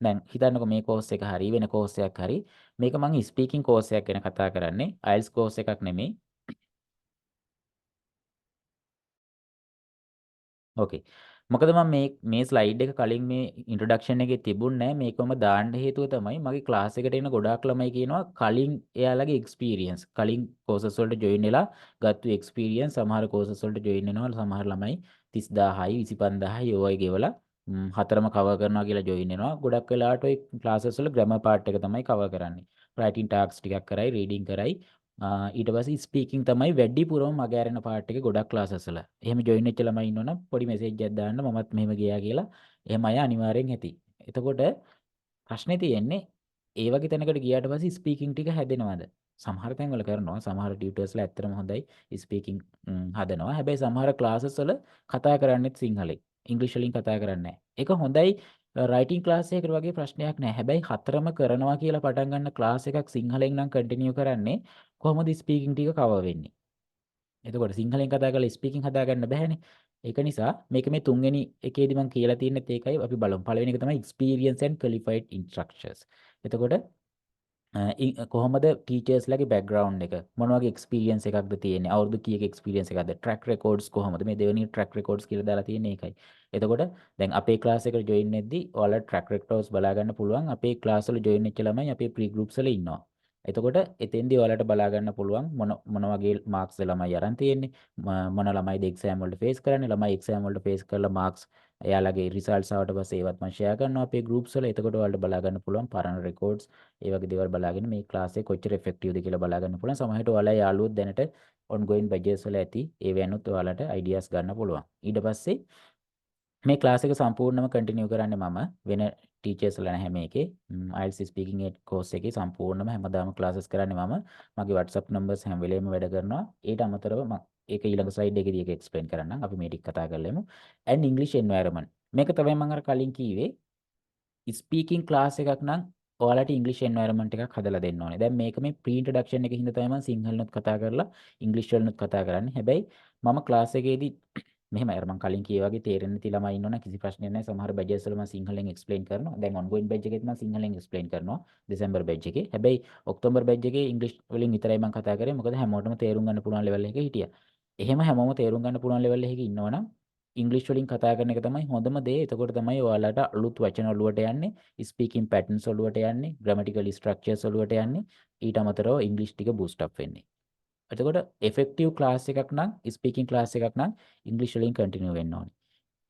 දැන් හිතන්නකෝ මේ කෝස් එක හරි වෙන කෝස් එකක් හරි මේක මම ස්පීකින් කෝස් එකක් ගැන කතා කරන්නේ IELTS කෝස් එකක් නෙමෙයි. ඕකේ. මොකද මම මේ ස්ලයිඩ් එක කලින් මේ ඉන්ට්‍රොඩක්ෂන් එකේ තිබුණේ නැහැ. මේකම දාන්න හේතුව තමයි මගේ ක්ලාස් එකට එන ගොඩාක් ළමයි කියනවා කලින් එයාලගේ එක්ස්පීරියන්ස් කලින් කෝසස් වලට ජොයින් වෙලා ගත්තු එක්ස්පීරියන්ස් සමහර කෝසස් වලට ජොයින් වෙනවා සමහර ළමයි 30000යි 25000යි ඔය වගේ ගෙවලා හතරම කවර් කරනවා කියලා ජොයින් වෙනවා. ගොඩක් වෙලාවට ওই ක්ලාසස් වල ග්‍රැමර් පාර්ට් එක තමයි කවර් කරන්නේ. රයිටින් ටාස්ක් ටිකක් කරයි, රීඩින් කරයි. ඊට පස්සේ ස්පීකින් තමයි වැඩිපුරම මග ඇරෙන පාර්ට් එකේ ගොඩක් ක්ලාසස් වල. එහෙම ජොයින් වෙච්ච ළමයි ඉන්නවනම් පොඩි මෙසේජ් එකක් දාන්න මමත් මෙහෙම ගියා කියලා. එහෙම අය අනිවාර්යෙන් ඇති. එතකොට ප්‍රශ්නේ තියෙන්නේ ඒ වගේ තැනකට ගියාට පස්සේ ස්පීකින් ටික හැදෙනවද? සමහර තැන්වල කරනවා. සමහර ටියුටර්ස්ලා ඇත්තටම හොඳයි ස්පීකින් හදනවා. හැබැයි සමහර ක්ලාසස් වල කතා කරන්නේත් සිංහලෙන්. ඉංග්‍රීසි වලින් කතා කරන්නේ නැහැ. ඒක හොඳයි රයිටින් ක්ලාස් එකකට වගේ ප්‍රශ්නයක් නැහැ. හැබැයි හතරම කරනවා කියලා පටන් ගන්න ක්ලාස් එකක් සිංහලෙන් නම් කන්ටිනියු කරන්නේ කොහොමද ස්පීකින් ටික කවර් වෙන්නේ? එතකොට සිංහලෙන් කතා කරලා ස්පීකින් හදාගන්න බෑනේ. ඒක නිසා මේක මේ තුන්වෙනි එකේදී මම කියලා තියෙනෙත් ඒකයි අපි බලමු. පළවෙනි එක තමයි experience and qualified instructors. එතකොට කොහොමද ටීචර්ස්ලාගේ බෑග්ග්‍රවුන්ඩ් එක මොන වගේ එක්ස්පීරියන්ස් එකක්ද තියෙන්නේ අවුරුදු කීයක එක්ස්පීරියන්ස් එකක්ද ට්‍රැක් රෙකෝඩ්ස් කොහොමද මේ දෙවෙනි ට්‍රැක් රෙකෝඩ්ස් කියලා දාලා තියෙන්නේ ඒකයි. එතකොට දැන් අපේ ක්ලාස් එකට ජොයින් වෙද්දී ඔයාලා ට්‍රැක් රෙකෝඩ්ස් බලා ගන්න පුළුවන් අපේ ක්ලාස් වල ජොයින් වෙච්ච ළමයි අපේ ප්‍රී ගෲප්ස් වල ඉන්නවා. එතකොට එතෙන්දී ඔයාලට බලා ගන්න පුළුවන් මොන වගේ මාක්ස් ළමයි අරන් තියෙන්නේ මොන ළමයිද එක්සෑම් වලට ෆේස් කරන්නේ ළමයි එක්සෑම් වලට ෆේස් කරලා මාක්ස් එයාලගේ රිසල්ට්ස් ආවට පස්සේ ඒවත් මම ෂෙයා කරනවා අපේ ගෲප්ස් වල. එතකොට ඔයාලට බලා ගන්න පුළුවන් පරණ රෙකෝඩ්ස් ඒ වගේ දේවල් බලාගෙන මේ ක්ලාස් එක කොච්චර ඉෆෙක්ටිව්ද කියලා බලා ගන්න පුළුවන්. සමහරවිට ඔයාලා යාළුවෝ දැනට ongoing badges වල ඇති. ඒ වෙනුත් ඔයාලට ideas ගන්න පුළුවන්. ඊට පස්සේ මේ ක්ලාස් එක සම්පූර්ණයෙන්ම කන්ටිනියු කරන්නේ මම වෙන ටීචර්ස්ලා නැහැ මේකේ. IELTS speaking aid course එකේ සම්පූර්ණයෙන්ම හැමදාම ක්ලාසස් කරන්නේ මම. මගේ WhatsApp numbers හැම වෙලේම වැඩ කරනවා. ඊට අමතරව මම ඒක ඊළඟ ස්ලයිඩ් එකේදී ඒක එක්ස්ප්ලেইন කරන්නම්. අපි මේ ටික කතා කරලෙමු. and English environment. මේක තමයි මම අර කලින් කිව්වේ. ස්පීකින් ක්ලාස් එකක් නම් ඔයාලට ඉංග්‍රීසි එන්වයරන්මන්ට් එකක් හදලා දෙන්න ඕනේ. දැන් මේක මේ ප්‍රී ඉන්ට්‍රොඩක්ෂන් එකේ හින්දා තමයි මම සිංහලනුත් කතා කරලා ඉංග්‍රීසි වලනුත් කතා කරන්නේ. හැබැයි මම ක්ලාස් එකේදී මෙහෙමයි අර මම කලින් කිව්වා වගේ තේරෙන්නේ නැති ළමයි ඉන්නවනම් කිසි ප්‍රශ්නයක් නැහැ. සමහර බැජස් වල මම සිංහලෙන් එක්ස්ප්ලেইন කරනවා. දැන් ඔන්ගෝයින් බැජ් එකේත් මම සිංහලෙන් එක්ස්ප්ලেইন කරනවා. දෙසැම්බර් බැජ් එකේ. හැබැයි ඔක්තෝබර් බැජ් එකේ ඉංග්‍රීසි වලින් විතරයි මම කතා කරේ. මොකද හැමෝටම තේරුම් ගන්න පුළුවන් ලෙවල් එකේ හිටියා. එහෙම හැමෝම තේරුම් ගන්න පුළුවන් ලෙවල් එකේ ඉන්නවනම් ඉංග්‍රීසි වලින් කතා කරන එක තමයි හොඳම දේ. එතකොට තමයි ඔයාලට අලුත් වචන ඔලුවට යන්නේ, ස්පීකින් පැටර්න්ස් ඔලුවට යන්නේ, ග්‍රැමටිකල් ස්ට්‍රක්චර්ස් ඔලුවට යන්නේ. ඊට අමතරව ඉංග්‍රීසි ටික බූස්ට් අප් වෙන්නේ. එතකොට effective class එකක් නම් ස්පීකින් ක්ලාස් එකක් නම් ඉංග්‍රීසි වලින් කන්ටිනියු වෙන්න ඕනේ.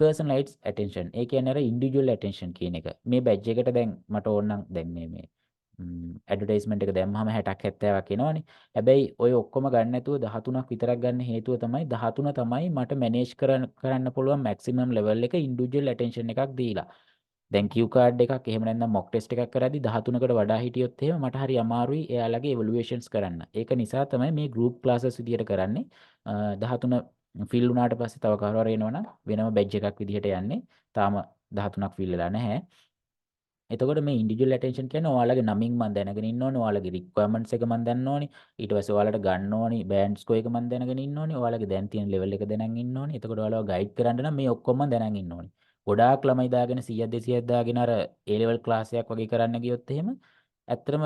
personalized attention. ඒ කියන්නේ අර individual attention කියන එක. මේ බැජ් එකට දැන් මට ඕන නම් දැන් මේ ඇඩ්වර්ටයිස්මන්ට් එක දැම්මම 60ක් 70ක් එනවනේ. හැබැයි ඔය ඔක්කොම ගන්න නැතුව 13ක් විතරක් ගන්න හේතුව තමයි 13 තමයි මට මැනේජ් කරන්න පුළුවන් මැක්සිමම් ලෙවල් එක ඉන්ඩිවිජුවල් ඇටෙන්ෂන් එකක් දීලා. දැන් Q කාඩ් එකක් එහෙම නැත්නම් මොක් ටෙස්ට් එකක් කරද්දී 13කට වඩා හිටියොත් එහෙම මට හරි අමාරුයි එයාලගේ ඉවලුවේෂන්ස් කරන්න. ඒක නිසා තමයි මේ ගෲප් ක්ලාසස් විදියට කරන්නේ. 13 ෆිල් වුණාට පස්සේ තව කවුරු හරි එනවනම් වෙනම බැජ් එකක් විදියට යන්නේ. තාම 13ක් ෆිල් වෙලා නැහැ. එතකොට මේ ඉන්ඩිවිජුවල් ඇටෙන්ෂන් කියන්නේ ඔයාලගේ නමින් මම දැනගෙන ඉන්න ඕනේ. ඔයාලගේ රික්වයර්මන්ට්ස් එක මම දන්න ඕනේ. ඊට පස්සේ ඔයාලට ගන්න ඕනේ බෑන්ඩ් ස්කෝර් එක මම දැනගෙන ඉන්න ඕනේ. ඔයාලගේ දැන් තියෙන ලෙවල් එක දැනගෙන ඉන්න ඕනේ. එතකොට ඔයාලව ගයිඩ් කරන්න නම් මේ ඔක්කොම මම දැනගෙන ඉන්න ඕනේ. ගොඩාක් ළමයි දාගෙන 100ක් 200ක් දාගෙන අර A level ක්ලාස් එකක් වගේ කරන්න ගියොත් එහෙම ඇත්තටම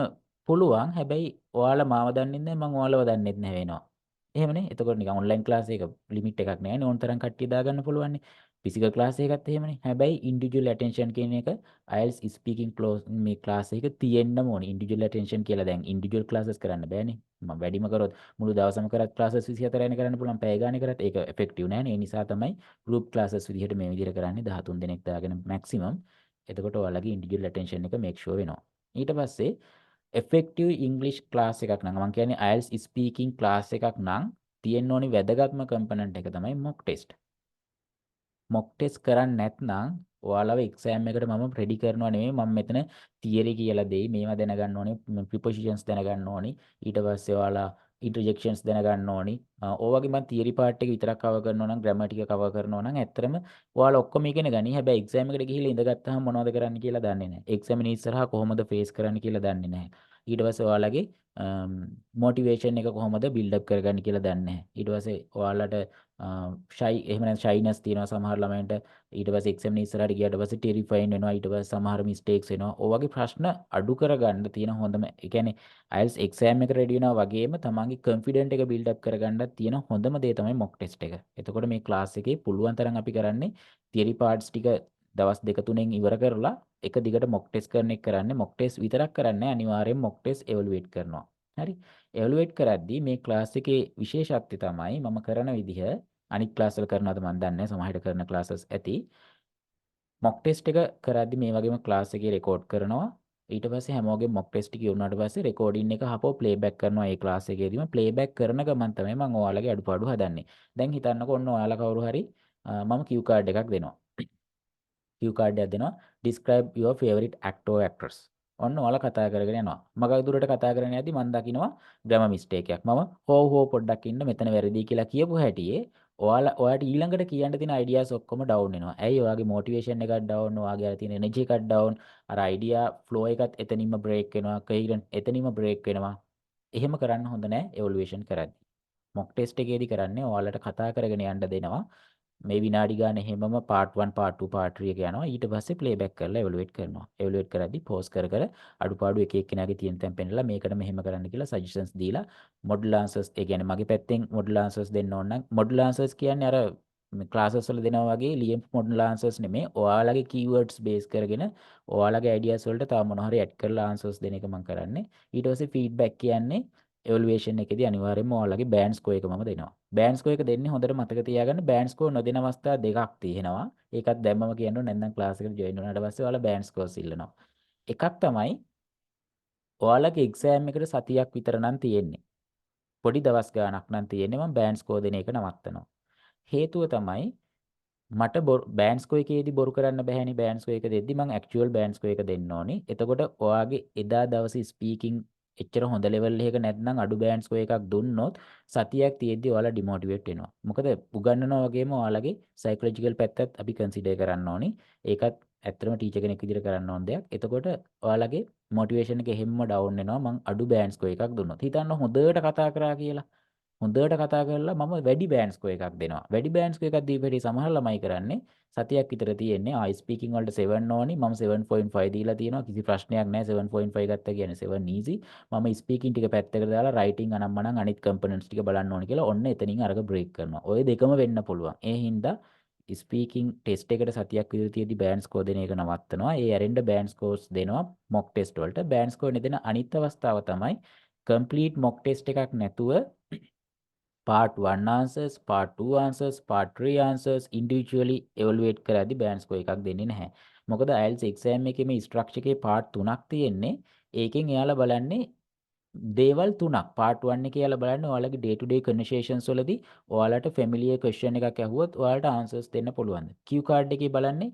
පුළුවන්. හැබැයි ඔයාලා මාව දන්නේ නැහැ මම ඔයාලව දන්නෙත් නැහැ වෙනවා. එහෙමනේ. එතකොට නිකන් ඔන්ලයින් ක්ලාස් එක ලිමිට් එකක් නැහැ නේ. ඕන තරම් කට්ටිය දාගන්න පුළුවන් නේ. ෆිසිකල් ක්ලාස් එකකත් එහෙමනේ. හැබැයි ඉන්ඩිවිජුවල් ඇටෙන්ෂන් කියන එක IELTS ස්පීකින් මේ ක්ලාස් එක තියෙන්නම ඕනේ. ඉන්ඩිවිජුවල් ඇටෙන්ෂන් කියලා දැන් ඉන්ඩිවිජුවල් ක්ලාසස් කරන්න බෑනේ. මම වැඩිම කරොත් මුළු දවසම කරත් ක්ලාසස් 24 කරන්න පුළුවන්. පැය ගානේ කරත් ඒක එෆෙක්ටිව් නෑනේ. ඒ නිසා තමයි ගෲප් ක්ලාසස් විදිහට මේ විදිහට කරන්නේ 13 දෙනෙක් දාගෙන මැක්සිමම්. එතකොට ඔයාලගේ ඉන්ඩිවිජුවල් ඇටෙන්ෂන් එක මේක් ෂුවර් වෙනවා. ඊට පස්සේ effective English class එකක් නම් මම කියන්නේ IELTS speaking class එකක් නම් තියෙන්න ඕනි වැදගත්ම කම්පොනන්ට් එක තමයි mock test. මොක් ටෙස්ට් කරන්නේ නැත්නම් ඔයාලව එක්සෑම් එකට මම රෙඩි කරනවා නෙමෙයි මම මෙතන තියරි කියලා දෙයි මේවා දැනගන්න ඕනේ ප්‍රිපොසිෂන්ස් දැනගන්න ඕනේ ඊට පස්සේ ඔයාලා ඉන්ටර්ජෙක්ෂන්ස් දැනගන්න ඕනේ ඕ වගේ මම තියරි පාර්ට් එක විතරක් කවර් කරනවා නම් ග්‍රැමටික කවර් කරනවා නම් ඇත්තටම ඔයාලා ඔක්කොම ඉගෙන ගනි හැබැයි එක්සෑම් එකට ගිහිල්ලා ඉඳගත්තාම මොනවද කරන්න කියලා දන්නේ නැහැ එක්සෑම් එක ඉස්සරහා කොහොමද ෆේස් කරන්න කියලා දන්නේ නැහැ ඊට පස්සේ ඔයාලගේ මොටිවේෂන් එක කොහොමද බිල්ඩ් අප් කරගන්න කියලා දන්නේ නැහැ ඊට පස්සේ ඔයාලට ෂයි එහෙම නැත්නම් ෂයිනස් තියෙනවා සමහර ළමයින්ට ඊට පස්සේ එක්සෑම් එක ඉස්සරහට ගියාට පස්සේ ටෙරිෆයින් වෙනවා ඊට පස්සේ සමහර මිස්ටේක්ස් වෙනවා. ඔය වගේ ප්‍රශ්න අඩු කරගන්න තියෙන හොඳම ඒ කියන්නේ IELTS එක්සෑම් එක රෙඩි වෙනවා වගේම තමන්ගේ කොන්ෆිඩන්ට් එක බිල්ඩ් අප් කරගන්නත් තියෙන හොඳම දේ තමයි මොක් ටෙස්ට් එක. එතකොට මේ ක්ලාස් එකේ පුළුවන් තරම් අපි කරන්නේ තියරි පාර්ට්ස් ටික දවස් දෙක තුනෙන් ඉවර කරලා එක දිගට මොක් ටෙස්ට් කරන එක කරන්නේ මොක් ටෙස්ට් විතරක් කරන්නේ අනිවාර්යෙන් මොක් ටෙස්ට් එවලුවේට් කරනවා. හරි. එවලුවේට් කරද්දී මේ ක්ලාස් එකේ විශේෂත්වය තමයි මම කරන විදිහ අනිත් ක්ලාස් වල කරනවද මන් දන්නේ නැහැ සමහරවිට කරන ක්ලාසස් ඇති මොක් ටෙස්ට් එක කරද්දි මේ වගේම ක්ලාස් එකේ රෙකෝඩ් කරනවා ඊට පස්සේ හැමෝගෙම මොක් ටෙස්ට් ටික ඉවරනාට පස්සේ රෙකෝඩින් එක හපව ප්ලේබැක් කරනවා ඒ ක්ලාස් එකේදීම ප්ලේබැක් කරන ගමන් තමයි මම ඔයාලගේ අඩුපාඩු හදන්නේ දැන් හිතන්නකෝ ඔන්න ඔයාලා කවුරු හරි මම Q කාඩ් එකක් දෙනවා Q කාඩ් එකක් දෙනවා describe your favorite actor or actress ඔන්න ඔයාලා කතා කරගෙන යනවා මගක් දුරට කතා කරගෙන යද්දි මම දකිනවා ග්‍රැමර් මිස්ටේක් එකක් මම හෝ පොඩ්ඩක් ඉන්න මෙතන වැරදි කියලා කියපු හැටියේ ඔයාට ඊළඟට කියන්න තියෙන අයිඩියාස් ඔක්කොම ඩවුන් වෙනවා. ඇයි ඔයාගේ මොටිවේෂන් එකක් ඩවුන්, ඔයාගේ අර තියෙන එනර්ජි එකක් ඩවුන්, අර අයිඩියා ෆ්ලෝ එකත් එතනින්ම බ්‍රේක් වෙනවා, කයිරන් එතනින්ම බ්‍රේක් වෙනවා. එහෙම කරන්න හොඳ නැහැ එවලුවේෂන් කරද්දී. මොක් ටෙස්ට් එකේදී කරන්නේ ඔයාලට කතා කරගෙන යන්න දෙනවා. මේ විනාඩි ගාන එහෙමම part 1 part 2 part 3 එක යනවා ඊට පස්සේ playback කරලා evaluate කරනවා evaluate කරද්දී pause කර කර අඩුපාඩු එක එක්කෙනාගේ තියෙන තැන් පෙන්නලා මේකට මෙහෙම කරන්න කියලා suggestions දීලා model answers ඒ කියන්නේ මගේ පැත්තෙන් model answers දෙන්න ඕන නම් model answers කියන්නේ අර classes වල දෙනවා වගේ ලියපු model answers නෙමෙයි ඔයාලගේ keywords base කරගෙන ඔයාලගේ ideas වලට තව මොනවා හරි add කරලා answers දෙන එක මම කරන්නේ ඊට පස්සේ feedback කියන්නේ එවලුවේෂන් එකේදී අනිවාර්යයෙන්ම ඔයාලගේ බෑන්ඩ් ස්කෝර් එක මම දෙනවා. බෑන්ඩ් ස්කෝර් එක දෙන්නේ හොඳට මතක තියාගන්න බෑන්ඩ් ස්කෝර් නොදෙන අවස්ථා දෙකක් තියෙනවා. ඒකත් දැම්මම කියන්න නැත්නම් ක්ලාස් එකට ජොයින් වුණාට පස්සේ ඔයාලා බෑන්ඩ් ස්කෝර්ස් ඉල්ලනවා. එකක් තමයි ඔයාලගේ එක්සෑම් එකට සතියක් විතර නම් තියෙන්නේ. පොඩි දවස් ගාණක් නම් තියෙන්නේ මම බෑන්ඩ් ස්කෝර් දෙන එක නවත්තනවා. හේතුව තමයි මට බෑන්ඩ් ස්කෝර් එකේදී බොරු කරන්න බෑනේ බෑන්ඩ් ස්කෝර් එක දෙද්දි මම ඇක්චුවල් බෑන්ඩ් ස්කෝර් එක දෙන්න ඕනේ. එතකොට ඔයාගේ එදා දවසේ ස්පීකින් එච්චර හොඳ ලෙවල් එකක නැත්නම් අඩු බෑන්ඩ් ස්කෝර් එකක් දුන්නොත් සතියක් තියෙද්දි ඔයාලා ඩිමෝටිවේට් වෙනවා. මොකද උගන්වනවා වගේම ඔයාලගේ සයිකොලොජිකල් පැත්තත් අපි කන්සිඩර් කරන්න ඕනේ. ඒකත් ඇත්තටම ටීචර් කෙනෙක් විදිහට කරන්න ඕන දෙයක්. එතකොට ඔයාලගේ මොටිවේෂන් එක එහෙම්ම ඩවුන් වෙනවා මං අඩු බෑන්ඩ් ස්කෝර් එකක් දුන්නොත්. හිතන්න හොඳට කතා කරා කියලා. හොඳට කතා කරලා මම වැඩි බෑන්ඩ් ස්කෝර් එකක් දෙනවා. වැඩි බෑන්ඩ් ස්කෝර් එකක් දීපෙටි සමහර ළමයි කරන්නේ සතියක් විතර තියෙන්නේ ස්පීකින් වලට 7 ඕනි මම 7.5 දීලා තියෙනවා කිසි ප්‍රශ්නයක් නැහැ 7.5 ගත්තා කියන්නේ 7 easy මම ස්පීකින් ටික පැත්තකට දාලා රයිටින් අනම්මනම් අනිත් කම්පොනන්ට්ස් ටික බලන්න ඕනි කියලා ඔන්න එතනින් අරක බ්‍රේක් කරනවා. ඔය දෙකම වෙන්න පුළුවන්. ඒ හින්දා ස්පීකින් ටෙස්ට් එකට සතියක් විතර තියදී බෑන්ඩ් ස්කෝර් දෙන එක නවත්තනවා. ඒ ඇරෙන්න බෑන්ඩ් ස්කෝර්ස් දෙනවා මොක් ටෙස්ට් වලට. බෑන්ඩ් ස්කෝර් දෙන අනිත් අවස්ථාව තමයි complete mock test එකක් නැතුව part 1 answers, part 2 answers, part 3 answers individually evaluate කරද්දී බෑන්ඩ් ස්කෝර් එකක් දෙන්නේ නැහැ. මොකද IELTS exam එකේ මේ structure එකේ part 3ක් තියෙන්නේ. ඒකෙන් එයාලා බලන්නේ දේවල් 3ක්. part 1 එකේ එයාලා බලන්නේ ඔයාලගේ day to day conversations වලදී ඔයාලට familiar question එකක් ඇහුවොත් ඔයාලට answers දෙන්න පුළුවන්ද? cue card එකේ බලන්නේ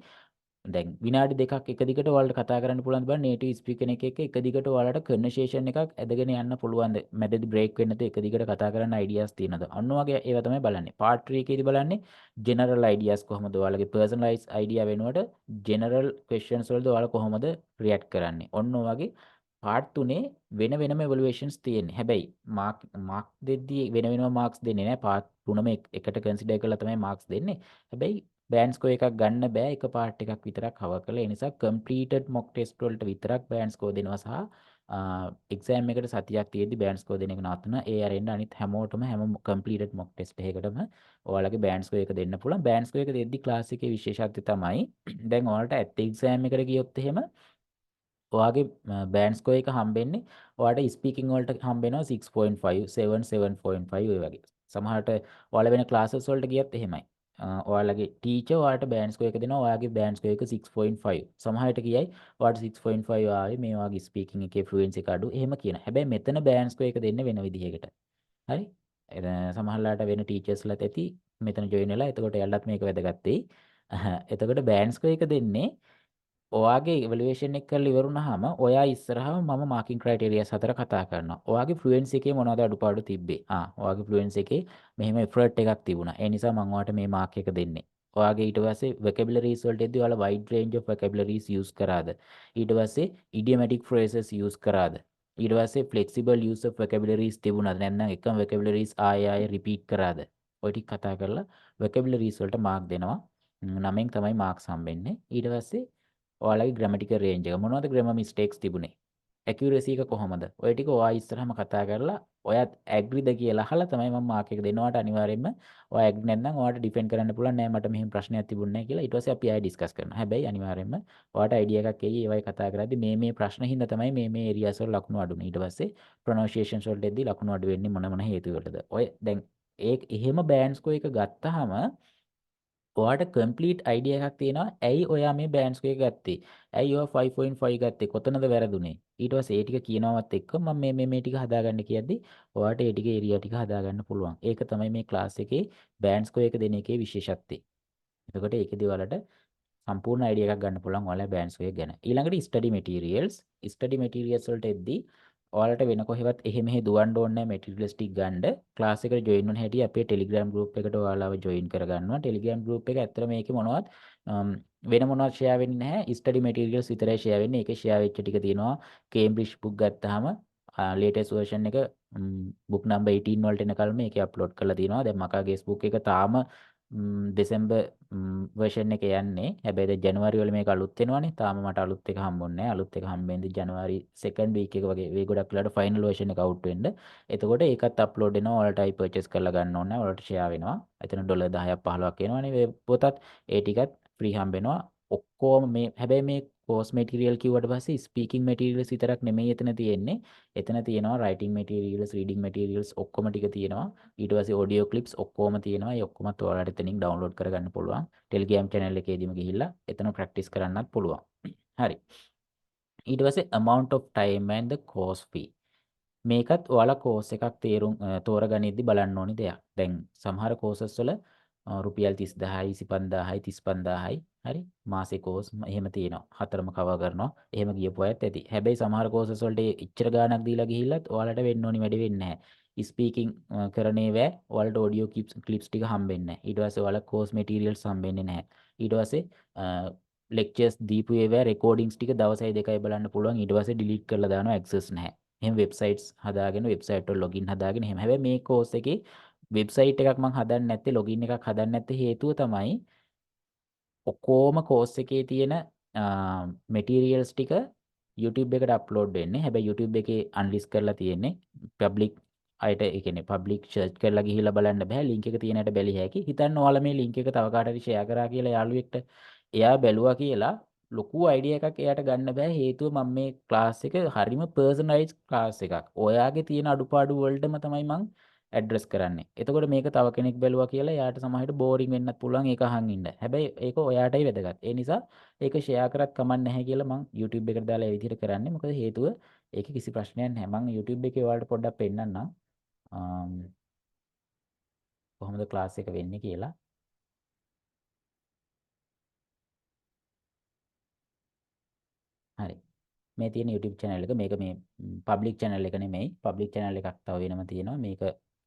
දැන් විනාඩි දෙකක් එක දිගට ඔයාලට කතා කරන්න පුළුවන් බලන්න native speaker කෙනෙක් එක්ක එක දිගට ඔයාලට conversation එකක් ඇදගෙන යන්න පුළුවන්ද මැදදී break වෙන්නේ නැතුව එක දිගට කතා කරන්න ideas තියෙනවද අන්න වගේ ඒවා තමයි බලන්නේ part 3 එකේදී බලන්නේ general ideas කොහොමද ඔයාලගේ personalized idea වෙනුවට general questions වලද ඔයාලා කොහොමද react කරන්නේ ඔන්න වගේ part 3 වෙන වෙනම evaluations තියෙන්නේ හැබැයි mark දෙද්දී වෙන වෙනම marks දෙන්නේ නැහැ part 3ම එකට consider කරලා තමයි marks දෙන්නේ හැබැයි බෑන්ඩ් ස්කෝර් එකක් ගන්න බෑ එක පාර්ට් එකක් විතරක් කවර් කරලා ඒ නිසා completed mock test වලට විතරක් බෑන්ඩ් ස්කෝර් දෙනවා සහ එක්සෑම් එකට සතියක් තියෙද්දි බෑන්ඩ් ස්කෝර් දෙන එක නවත්තනවා ඒ අරින්න අනිත් හැමෝටම හැම completed mock test එකකටම ඔයාලගේ බෑන්ඩ් ස්කෝර් එක දෙන්න පුළුවන් බෑන්ඩ් ස්කෝර් එක දෙද්දි ක්ලාස් එකේ විශේෂත්වය තමයි දැන් ඔයාලට ඇත්ත එක්සෑම් එකට ගියොත් එහෙම ඔයාගේ බෑන්ඩ් ස්කෝර් එක හම්බෙන්නේ ඔයාලට ස්පීකින් වලට හම්බෙනවා 6.5 7 7.5 ඔය වගේ සමහරට ඔයාලා වෙන ක්ලාසස් වලට ගියත් එහෙමයි ඔයාලගේ ටීචර් ඔයාලට බෑන්ඩ් ස්කෝර් එක දෙනවා ඔයාගේ බෑන්ඩ් ස්කෝර් එක 6.5 සමහරට කියයි ඔයාලට 6.5 ආවේ මේ වගේ ස්පීකින් එකේ ෆ්ලුවෙන්සි එක අඩු එහෙම කියන හැබැයි මෙතන බෑන්ඩ් ස්කෝර් එක දෙන්නේ වෙන විදිහකට හරි සමහරලාට වෙන ටීචර්ස්ලාත් ඇති මෙතන ජොයින් වෙලා එතකොට එයාලටත් මේක වැදගත් වෙයි එතකොට බෑන්ඩ් ස්කෝර් එක දෙන්නේ ඔයාගේ ඉවලුවේෂන් එක කරලා ඉවරුනහම ඔයා ඉස්සරහම මම මාකින් ක්‍රයිටීරියාස් හතර කතා කරනවා. ඔයාගේ ෆ්ලුවෙන්සි එකේ මොනවද අඩුපාඩු තිබ්බේ? ඔයාගේ ෆ්ලුවෙන්සි එකේ මෙහෙම එෆර්ට් එකක් තිබුණා. ඒ නිසා මම ඔයාලට මේ මාක් එක දෙන්නේ. ඔයාගේ ඊට පස්සේ vocabularies වලට එද්දී ඔයාලා wide range of vocabularies use කරාද? ඊට පස්සේ idiomatic phrases use කරාද? ඊට පස්සේ flexible use of vocabularies තිබුණාද? නැත්නම් එකම vocabularies ආයෙ repeat කරාද? ඔය ටික කතා කරලා vocabularies වලට මාක් දෙනවා. 9න් තමයි මාක්ස් හම්බෙන්නේ. ඊට පස්සේ ඔයාලගේ grammatical range එක මොනවද grammar mistakes තිබුණේ accuracy එක කොහොමද ඔය ටික ඔයා ඉස්සරහම කතා කරලා ඔයත් ඇග්‍රීද කියලා අහලා තමයි මම මාක් එක දෙන්න ඔයාලට අනිවාර්යයෙන්ම ඔයා ඇග්‍රී නැත්නම් ඔයාලට ඩිෆෙන්ඩ් කරන්න පුළුවන් නෑ මට මෙහෙම ප්‍රශ්නයක් තිබුණේ නෑ කියලා ඊට පස්සේ අපි ආයෙ ඩිස්කස් කරනවා හැබැයි අනිවාර්යයෙන්ම ඔයාලට අයිඩියා එකක් එයි ඒවයි කතා කරද්දි මේ ප්‍රශ්න හින්දා තමයි මේ areas වල ලකුණු අඩුනේ ඊට පස්සේ pronunciations වලට එද්දී ලකුණු අඩු වෙන්නේ මොන හේතු වලටද ඔය දැන් එහෙම බෑන්ඩ් ස්කෝර් එක ගත්තාම ඔයාට කම්ප්ලීට් අයිඩියා එකක් තියෙනවා ඇයි ඔයා මේ බෑන්ඩ් ස්කෝර් එක ගත්තේ ඇයි ඔයා 5.5 ගත්තේ කොතනද වැරදුනේ ඊට පස්සේ ඒ ටික කියනවත් එක්ක මම මේ ටික හදාගන්න කියද්දි ඔයාට ඒ ටික ඒරියා ටික හදාගන්න පුළුවන් ඒක තමයි මේ ක්ලාස් එකේ බෑන්ඩ් ස්කෝර් එක දෙන එකේ විශේෂත්වය එතකොට ඒකෙදි ඔයාලට සම්පූර්ණ අයිඩියා එකක් ගන්න පුළුවන් ඔයාලා බෑන්ඩ් ස්කෝර් එක ගැන ඊළඟට ස්ටඩි මැටීරියල්ස් වලට එද්දී ඔයාලට වෙන කොහෙවත් එහෙ දුවන්න ඕනේ නැහැ මැටීරියල්ස් ටික ගන්න ක්ලාස් එකට ජොයින් වෙන හැටි අපේ Telegram group එකට ඔයාලව ජොයින් කරගන්නවා Telegram group එක ඇත්තට මේකේ මොනවත් වෙන මොනවත් ෂෙයා වෙන්නේ නැහැ ස්ටඩි මැටීරියල්ස් විතරයි ෂෙයා වෙන්නේ ඒකේ ෂෙයා වෙච්ච ටික තියෙනවා Cambridge book ගත්තාම latest version එක book number 18 වලට එනකල්ම මේකේ අප්ලෝඩ් කරලා තියෙනවා දැන් මකාගේ Facebook එක තාම දෙසැම්බර් version එක යන්නේ හැබැයි දැන් ජනවාරි වල මේක අලුත් වෙනවනේ තාම මට අලුත් එක හම්බුන්නේ නැහැ අලුත් එක හම්බෙන්නේ ජනවාරි 2nd week එක වගේ වේ ගොඩක් වෙලාට final version එක out වෙන්න එතකොට ඒකත් අප්ලෝඩ් වෙනවා ඔයාලට අයි purchase කරලා ගන්න ඕනේ නැහැ ඔයාලට share වෙනවා එතන ඩොලර් 10ක් 15ක් එනවනේ මේ පොතත් ඒ ටිකත් free හම්බ වෙනවා ඔක්කොම මේ හැබැයි මේ course material කිව්වට පස්සේ speaking materials විතරක් නෙමෙයි එතන තියෙන්නේ එතන තියෙනවා writing materials reading materials ඔක්කොම ටික තියෙනවා ඊට පස්සේ audio clips ඔක්කොම තියෙනවා ඒ ඔක්කොමත් ඔයාලට එතනින් download කරගන්න පුළුවන් Telegram channel එකේදීම ගිහිල්ලා එතන practice කරන්නත් පුළුවන් හරි ඊට පස්සේ amount of time and the course fee මේකත් ඔයාලා course එකක් තෝරගනිද්දි බලන්න ඕනි දෙයක් දැන් සමහර courses වල රුපියල් 30000යි 25000යි 35000යි හරි මාසේ course එහෙම තියෙනවා හතරම cover කරනවා එහෙම ගියපු අයත් ඇති හැබැයි සමහර courses වලට ඉච්චර ගාණක් දීලා ගිහිල්ලත් ඔයාලට වෙන්න ඕනි වැඩි වෙන්නේ නැහැ ස්පීකින් කරන්නේ වේ ඔයාලට audio clips ටික හම්බෙන්නේ නැහැ ඊට පස්සේ ඔයාලා course materials හම්බෙන්නේ නැහැ ඊට පස්සේ ලෙක්චර්ස් දීපු ඒවා රෙකෝඩින්ග්ස් ටික දවසයි දෙකයි බලන්න පුළුවන්. ඊට පස්සේ ඩිලීට් කරලා දානවා, ඇක්සස් නැහැ. එහෙම වෙබ්සයිට්ස් හදාගෙන වෙබ්සයිට් වල ලොගින් හදාගෙන එහෙම. හැබැයි මේ කෝස් එකේ වෙබ්සයිට් එකක් මම හදන්නේ නැත්තේ, ලොගින් එකක් හදන්නේ නැත්තේ හේතුව තමයි ඔක්කොම කෝස් එකේ තියෙන මෙටීරියල්ස් ටික YouTube එකට අප්ලෝඩ් වෙන්නේ. හැබැයි YouTube එකේ අන්ලිස්ට් කරලා තියෙන්නේ පබ්ලික් අයට. ඒ කියන්නේ පබ්ලික් සර්ච් කරලා ගිහිල්ලා බලන්න බෑ. ලින්ක් එක තියෙනට බැලිය හැකි. හිතන්න ඔයාලා මේ ලින්ක් එක තව කාට හරි ෂෙයා කරා කියලා යාළුවෙක්ට, එයා බැලුවා කියලා ලොකු අයිඩියා එකක් එයාට ගන්න බෑ. හේතුව මම මේ ක්ලාස් එක හරිම පර්සනලයිස් ක්ලාස් එකක්. ඔයාගේ තියෙන අඩුපාඩු වලටම තමයි මම ඇඩ්‍රස් කරන්නේ. එතකොට මේක තව කෙනෙක් බැලුවා කියලා එයාට සමහරවිට බෝරින් වෙන්නත් පුළුවන් ඒක අහන් ඉන්න. හැබැයි ඒක ඔයාටයි වැදගත්. ඒ නිසා ඒක ෂෙයා කරත් කමක් නැහැ කියලා මම YouTube එකට දාලා ඒ විදිහට කරන්නේ. මොකද හේතුව ඒකේ කිසි ප්‍රශ්නයක් නැහැ. මම YouTube එකේ ඔයාලට පොඩ්ඩක් පෙන්නන්නම්. කොහොමද ක්ලාස් එක වෙන්නේ කියලා. හරි. මේ තියෙන YouTube channel එක, මේක මේ public channel එක නෙමෙයි. public channel එකක් තව වෙනම තියෙනවා. මේක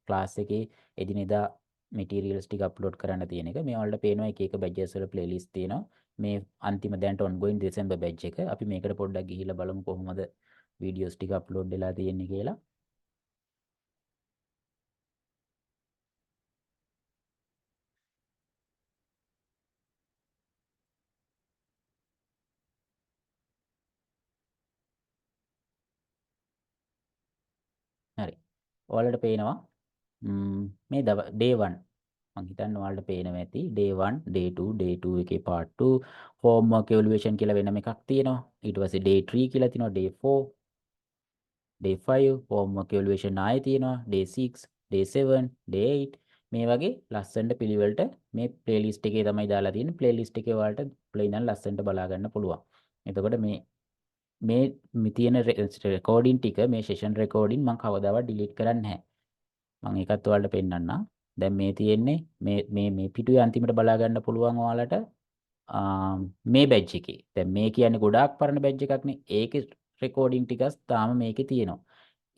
ක්ලාස් එකේ එදිනෙදා materials ටික අප්ලෝඩ් කරන්න තියෙන එක. මේ වලට පේනවා එක එක badges වල playlist තියෙනවා. මේ අන්තිම දැන්ට ongoing December batch එක. අපි මේකට පොඩ්ඩක් ගිහිල්ලා බලමු කොහොමද videos ටික අප්ලෝඩ් වෙලා තියෙන්නේ කියලා. හරි. ඔයාලට පේනවා මේ day 1 මං හිතන්නේ ඔයාලට පේනවා ඇති. day 1 day 2 day 2 එකේ part 2 homework evaluation කියලා වෙනම එකක් තියෙනවා. ඊට පස්සේ day 3 කියලා තියෙනවා. day 4 day 5 homework evaluation ආයෙ තියෙනවා. day 6 day 7 day 8 මේ වගේ ලස්සනට පිළිවෙලට මේ playlist එකේ තමයි දාලා තියෙන්නේ. playlist එකේ ඔයාලට play ඉඳන් ලස්සනට බලා ගන්න පුළුවන්. එතකොට මේ තියෙන රෙකෝඩින් ටික, මේ සෙෂන් රෙකෝඩින් මම කවදාවත් ඩිලීට් කරන්නේ නැහැ. මම ඒකත් ඔයාලට පෙන්නන්නම්. දැන් මේ තියෙන්නේ මේ පිටුවේ අන්තිමට බලා ගන්න පුළුවන් ඔයාලට මේ බැජ් එකේ. දැන් මේ කියන්නේ ගොඩාක් පරණ බැජ් එකක්නේ. ඒකේ රෙකෝඩින් ටිකස් තාම මේකේ තියෙනවා.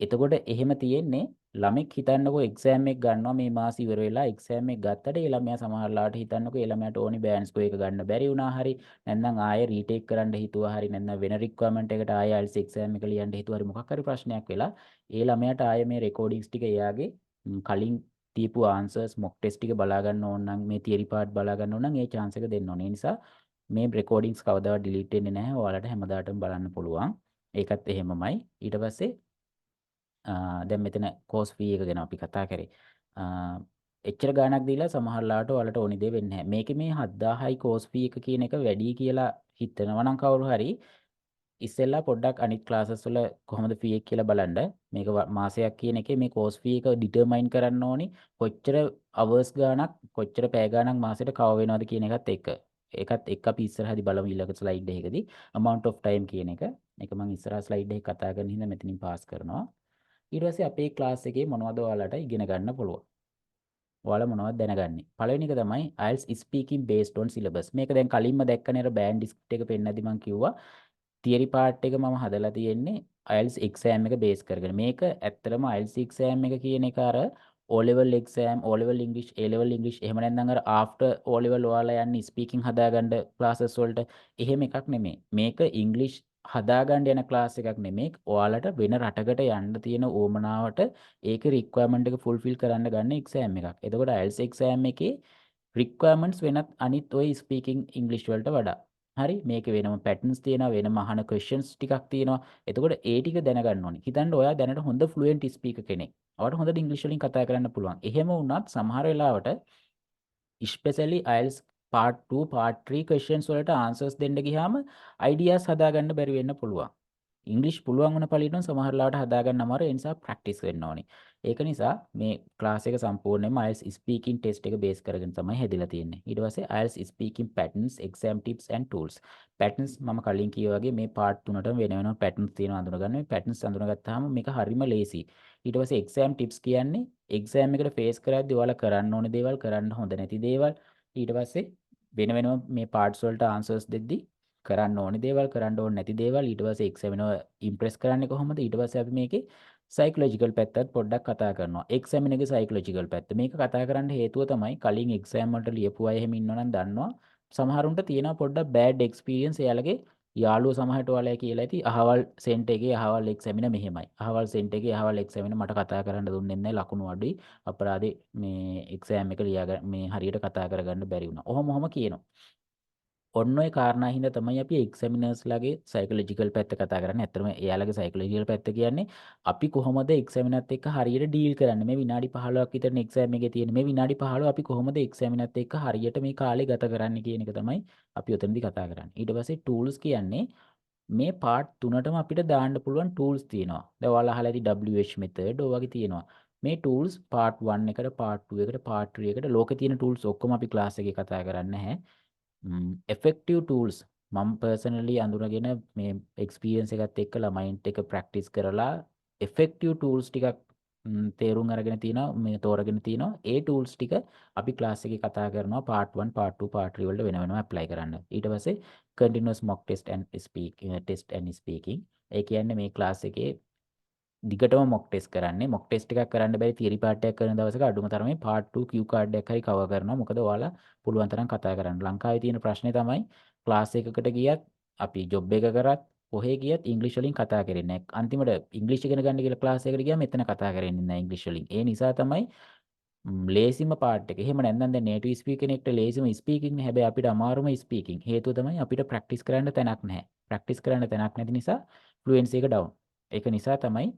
එතකොට එහෙම තියෙන්නේ ළමෙක් හිතන්නකෝ එක්සෑම් එක ගන්නවා මේ මාස ඉවර වෙලා එක්සෑම් එක ගත්තට ඒ ළමයා සමහරලාට හිතන්නකෝ ඒ ළමයාට ඕනි බෑන්ස් කෝ එක ගන්න බැරි වුණා හරි නැත්නම් ආයෙ රීටේක් කරන්න හිතුවා හරි නැත්නම් වෙන රික්වයර්මන්ට් එකට ආයෙ IELTS එක්සෑම් එක ලියන්න හිතුවා හරි මොකක් හරි ප්‍රශ්නයක් වෙලා ඒ ළමයාට ආයෙ මේ රෙකෝඩින්ග්ස් ටික එයාගේ කලින් දීපු ආන්සර්ස් මොක් ටෙස්ට් ටික බලා ගන්න ඕන නම් මේ තියරි පාර්ට් බලා ගන්න ඕන නම් ඒ chance එක දෙන්න ඕනේ. ඒ නිසා මේ රෙකෝඩින්ග්ස් කවදාවත් ඩිලීට් වෙන්නේ නැහැ. ඔයාලට හැමදාටම බලන්න පුළුවන්. ඒකත් එහෙමමයි. ඊට පස්සේ දැන් මෙතන කෝස් ෆී එක ගැන අපි කතා කරේ. එච්චර ගාණක් දීලා සමහරලාට ඔයාලට ඕනි දේ වෙන්නේ නැහැ. මේකේ මේ 7000යි කෝස් ෆී එක කියන එක වැඩි කියලා හිතනවා නම් කවුරු හරි ඉස්සෙල්ලා පොඩ්ඩක් අනිත් ක්ලාසස් වල කොහොමද ෆී එක කියලා බලන්න. මේක මාසයක් කියන එකේ මේ කෝස් ෆී එක ඩිටර්මයින් කරන්න ඕනි කොච්චර අවර්ස් ගාණක් කොච්චර පැය ගාණක් මාසෙට කව වෙනවද කියන එකත් එක්ක. ඒකත් එක්ක අපි ඉස්සරහදී බලමු ඊළඟ ස්ලයිඩ් එකකදී amount of time කියන එක. ඒක මම ඉස්සරහ ස්ලයිඩ් එකේ කතා කරන හින්දා මෙතනින් පාස් කරනවා. ඊට පස්සේ අපේ ක්ලාස් එකේ මොනවද ඔයාලට ඉගෙන ගන්න පුළුවන්. ඔයාලා මොනවද දැනගන්නේ? පළවෙනි එක තමයි IELTS speaking based on syllabus. මේක දැන් කලින්ම දැක්කනේ අර බෑන්ඩ් ඩිස්ක්ට් එක පෙන්නද්දි මම කිව්වා තියරි පාර්ට් එක මම හදලා තියෙන්නේ IELTS exam එක බේස් කරගෙන. මේක ඇත්තටම IELTS exam එක කියන එක අර O level exam, O level English, A level English එහෙම නැත්නම් අර after O level ඔයාලා යන්නේ speaking හදාගන්න classes වලට එහෙම එකක් නෙමෙයි. මේක English හදාගන්න යන ක්ලාස් එකක් නෙමෙයි. ඔයාලට වෙන රටකට යන්න තියෙන උවමනාවට ඒකේ requirement එක fulfill කරන්න ගන්න exam එකක්. එතකොට IELTS exam එකේ requirements වෙනත් අනිත් ඔය speaking English වලට වඩා. හරි මේක වෙනම patterns තියෙනවා වෙනම අහන questions ටිකක් තියෙනවා. එතකොට ඒ ටික දැනගන්න ඕනේ. හිතන්න ඔයා දැනට හොඳ fluent speaker කෙනෙක්. ඔයාලට හොඳට English වලින් කතා කරන්න පුළුවන්. එහෙම වුණත් සමහර වෙලාවට especially IELTS part 2 part 3 questions වලට answers දෙන්න ගියාම ideas හදාගන්න බැරි වෙන්න පුළුවන්. ඉංග්‍රීසි පුළුවන් වුණ පළියටම සමහර ලාට හදාගන්න අමාරු. ඒ නිසා ප්‍රැක්ටිස් වෙන්න ඕනේ. ඒක නිසා මේ ක්ලාස් එක සම්පූර්ණයෙන්ම IELTS ස්පීකින් ටෙස්ට් එක බේස් කරගෙන තමයි හැදිලා තියෙන්නේ. ඊට පස්සේ IELTS speaking patterns, exam tips and tools. Patterns මම කලින් කිව්වා වගේ මේ පාර්ට් තුනටම වෙන වෙනම පැටර්න්ස් තියෙනවා අඳුනගන්න. මේ පැටර්න්ස් අඳුනගත්තාම මේක හරිම ලේසි. ඊට පස්සේ එක්සෑම් ටිප්ස් කියන්නේ එක්සෑම් එකට ෆේස් කරද්දී ඔයාලා කරන්න ඕන දේවල්, කරන්න හොඳ නැති දේවල්. ඊට පස්සේ වෙන වෙනම මේ පාර්ට්ස් වලට ආන්සර්ස් දෙද්දී කරන්න ඕනි දේවල් කරන්න ඕනේ නැති දේවල් ඊට පස්සේ එක්සෑම් එක ඉම්ප්‍රෙස් කරන්නේ කොහොමද ඊට පස්සේ අපි මේකේ සයිකොලොජිකල් පැත්තත් පොඩ්ඩක් කතා කරනවා එක්සෑම් එකේ සයිකොලොජිකල් පැත්ත මේක කතා කරන්න හේතුව තමයි කලින් එක්සෑම් වලට ලියපු අය එහෙම ඉන්නවනම් දන්නවා සමහරුන්ට තියෙනවා පොඩ්ඩක් බෑඩ් එක්ස්පීරියන්ස් එයාලගේ යාළුවෝ සමහරට ඔයාලා කියලා ඇති අහවල් සෙන්ට් එකේ අහවල් එක්සැමින මෙහෙමයි. අහවල් සෙන්ට් එකේ අහවල් එක්සැමින මට කතා කරන්න දුන්නේ නැහැ ලකුණු අඩුයි. අපරාධේ මේ එක්සෑම් එක මේ හරියට කතා කරගන්න බැරි වුණා. ඔහොම කියනවා. ඔන්න ඔය කාරණා හින්දා තමයි අපි එක්සැමිනර්ස්ලාගේ සයිකොලොජිකල් පැත්ත කතා කරන්නේ. ඇත්තටම එයාලගේ සයිකොලොජිකල් පැත්ත කියන්නේ අපි කොහොමද එක්සැමිනර්ත් එක්ක හරියට ඩීල් කරන්නේ. මේ විනාඩි 15ක් විතර එක්සෑම් එකේ තියෙන මේ විනාඩි 15 අපි කොහොමද එක්සැමිනර්ත් එක්ක හරියට මේ කාලේ ගත කරන්නේ කියන එක තමයි අපි උතනදී කතා කරන්නේ. ඊට පස්සේ ටූල්ස් කියන්නේ මේ පාර්ට් තුනටම අපිට දාන්න පුළුවන් ටූල්ස් තියෙනවා. දැන් ඔයාලා අහලා ඇති WH method ඔය වගේ තියෙනවා. මේ ටූල්ස් පාර්ට් 1 එකට පාර්ට් 2 එකට පාර්ට් 3 එකට ලෝකේ තියෙන ටූල්ස් ඔක්කොම අපි ක්ලාස් එකේ කතා කරන්නේ නැහැ. effective tools මම personally අඳුරගෙන මේ experience එකත් එක්ක ළමයින්ට එක practice කරලා effective tools ටිකක් තේරුම් අරගෙන තිනවා මේ තෝරගෙන තිනවා ඒ tools ටික අපි class එකේ කතා කරනවා part 1 part 2 part 3 වලට වෙන වෙනම apply කරන්න. ඊට පස්සේ continuous mock test and speaking ඒ කියන්නේ මේ class එකේ දිගටම මොක් ටෙස්ට් කරන්නේ. මොක් ටෙස්ට් එකක් කරන්න බැරි තියරි පාර්ට් එකක් කරන දවසක අඩුම තරමේ පාර්ට් 2 Q කාඩ් එකක් හරි කවර් කරනවා. මොකද ඔයාලා පුළුවන් තරම් කතා කරන්න. ලංකාවේ තියෙන ප්‍රශ්නේ තමයි ක්ලාස් එකකට ගියත් අපි ජොබ් එක කරත් කොහේ ගියත් ඉංග්‍රීසි වලින් කතා කරන්නේ නැහැ. අන්තිමට ඉංග්‍රීසි ඉගෙන ගන්න කියලා ක්ලාස් එකකට ගියාම එතන කතා කරන්නේ නැහැ ඉංග්‍රීසි වලින්. ඒ නිසා තමයි ලේසිම පාර්ට් එක. එහෙම නැත්නම් දැන් නේටිව් ස්පීකර් කෙනෙක්ට ලේසිම ස්පීකින් නේ. හැබැයි අපිට අමාරුම ස්පීකින්. හේතුව තමයි අපිට ප්‍රැක්ටිස් කරන්න තැනක් නැහැ. ප්‍රැක්ටිස් කරන්න තැනක් නැති නිසා ෆ්ලුවෙන්සි එක ඩවුන්. ඒක නිසා තමයි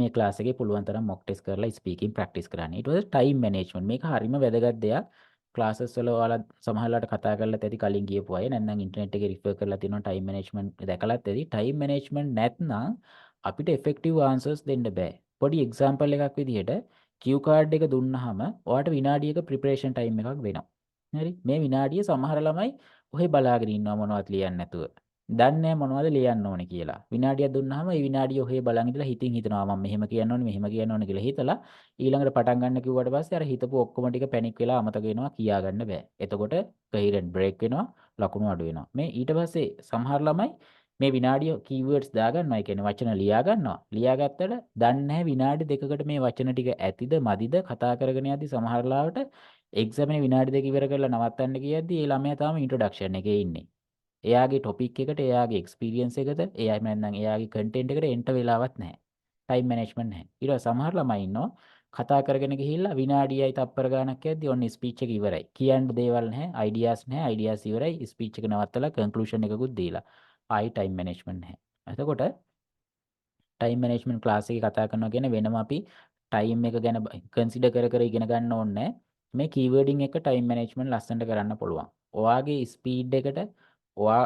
මේ ක්ලාස් එකේ පුළුවන් තරම් මොක් ටෙස්ට් කරලා ස්පීකින් ප්‍රැක්ටිස් කරන්න. ඊට පස්සේ ටයිම් මැනේජ්මන්ට් මේක හරිම වැදගත් දෙයක්. ක්ලාසස් වල ඔයාලා සමහරවිට කතා කරලා ඇති කලින් ගියපු අය නැත්නම් ඉන්ටර්නෙට් එකේ රිෆර් කරලා තියෙනවා ටයිම් මැනේජ්මන්ට් දැකලාත් ඇති. ටයිම් මැනේජ්මන්ට් නැත්නම් අපිට effective answers දෙන්න බෑ. පොඩි එක්සැම්පල් එකක් විදිහට Q card එක දුන්නාම ඔයාට විනාඩියක preparation time එකක් වෙනවා. හරි? මේ විනාඩිය සමහර ළමයි ඔහෙ බලාගෙන ඉන්නවා මොනවද ලියන්නේ නැතුව. දන්නේ මොනවද ලියන්න ඕනේ කියලා. විනාඩියක් දුන්නාම ඒ විනාඩිය ඔහේ බලන් ඉඳලා හිතනවා මම මෙහෙම කියන්න ඕනේ මෙහෙම කියන්න ඕනේ කියලා හිතලා ඊළඟට පටන් ගන්න කිව්වට පස්සේ අර හිතපු ඔක්කොම ටික පැනික් වෙලා අමතක වෙනවා කියා ගන්න බෑ. එතකොට කහිරෙන් බ්‍රේක් වෙනවා ලකුණු අඩු වෙනවා. මේ ඊට පස්සේ සමහර ළමයි මේ විනාඩිය කීවර්ඩ්ස් දාගන්නවා. ඒ කියන්නේ වචන ලියා ගන්නවා. ලියාගත්තට දන්නේ නැහැ විනාඩි දෙකකට මේ වචන ටික ඇතිද මදිද කතා කරගෙන යද්දි සමහර ලාවට එක්සෑම් එකේ විනාඩි දෙක ඉවර කරලා නවත්තන්න කියද්දි ඒ ළමයා තාම ඉන්ට්‍රොඩක්ෂන් එකේ ඉන්නේ. එයාගේ ටොපික් එකට එයාගේ එක්ස්පීරියන්ස් එකට එයා එහෙම නැත්නම් එයාගේ කන්ටෙන්ට් එකට එන්ට වෙලාවක් නැහැ. ටයිම් මැනේජ්මන්ට් නැහැ. ඊට පස්සේ සමහර ළමයි ඉන්නවා කතා කරගෙන ගිහිල්ලා විනාඩියයි තප්පර ගාණක් යද්දි ඔන්න ස්පීච් එක ඉවරයි. කියන්න දේවල් නැහැ, අයිඩියාස් නැහැ, අයිඩියාස් ඉවරයි. ස්පීච් එක නවත්තලා කන්ක්ලූෂන් එකකුත් දීලා. ආයි ටයිම් මැනේජ්මන්ට් නැහැ. එතකොට ටයිම් මැනේජ්මන්ට් ක්ලාස් එකේ කතා කරනවා කියන්නේ වෙනම අපි ටයිම් එක ගැන කන්සිඩර් කර කර ඉගෙන ගන්න ඕනේ නැහැ. මේ කීවර්ඩින් එක ටයිම් මැනේජ්මන්ට් ලස්සනට කරන්න පුළුවන්. ඔයාගේ ස්පීඩ් එකට ඔයා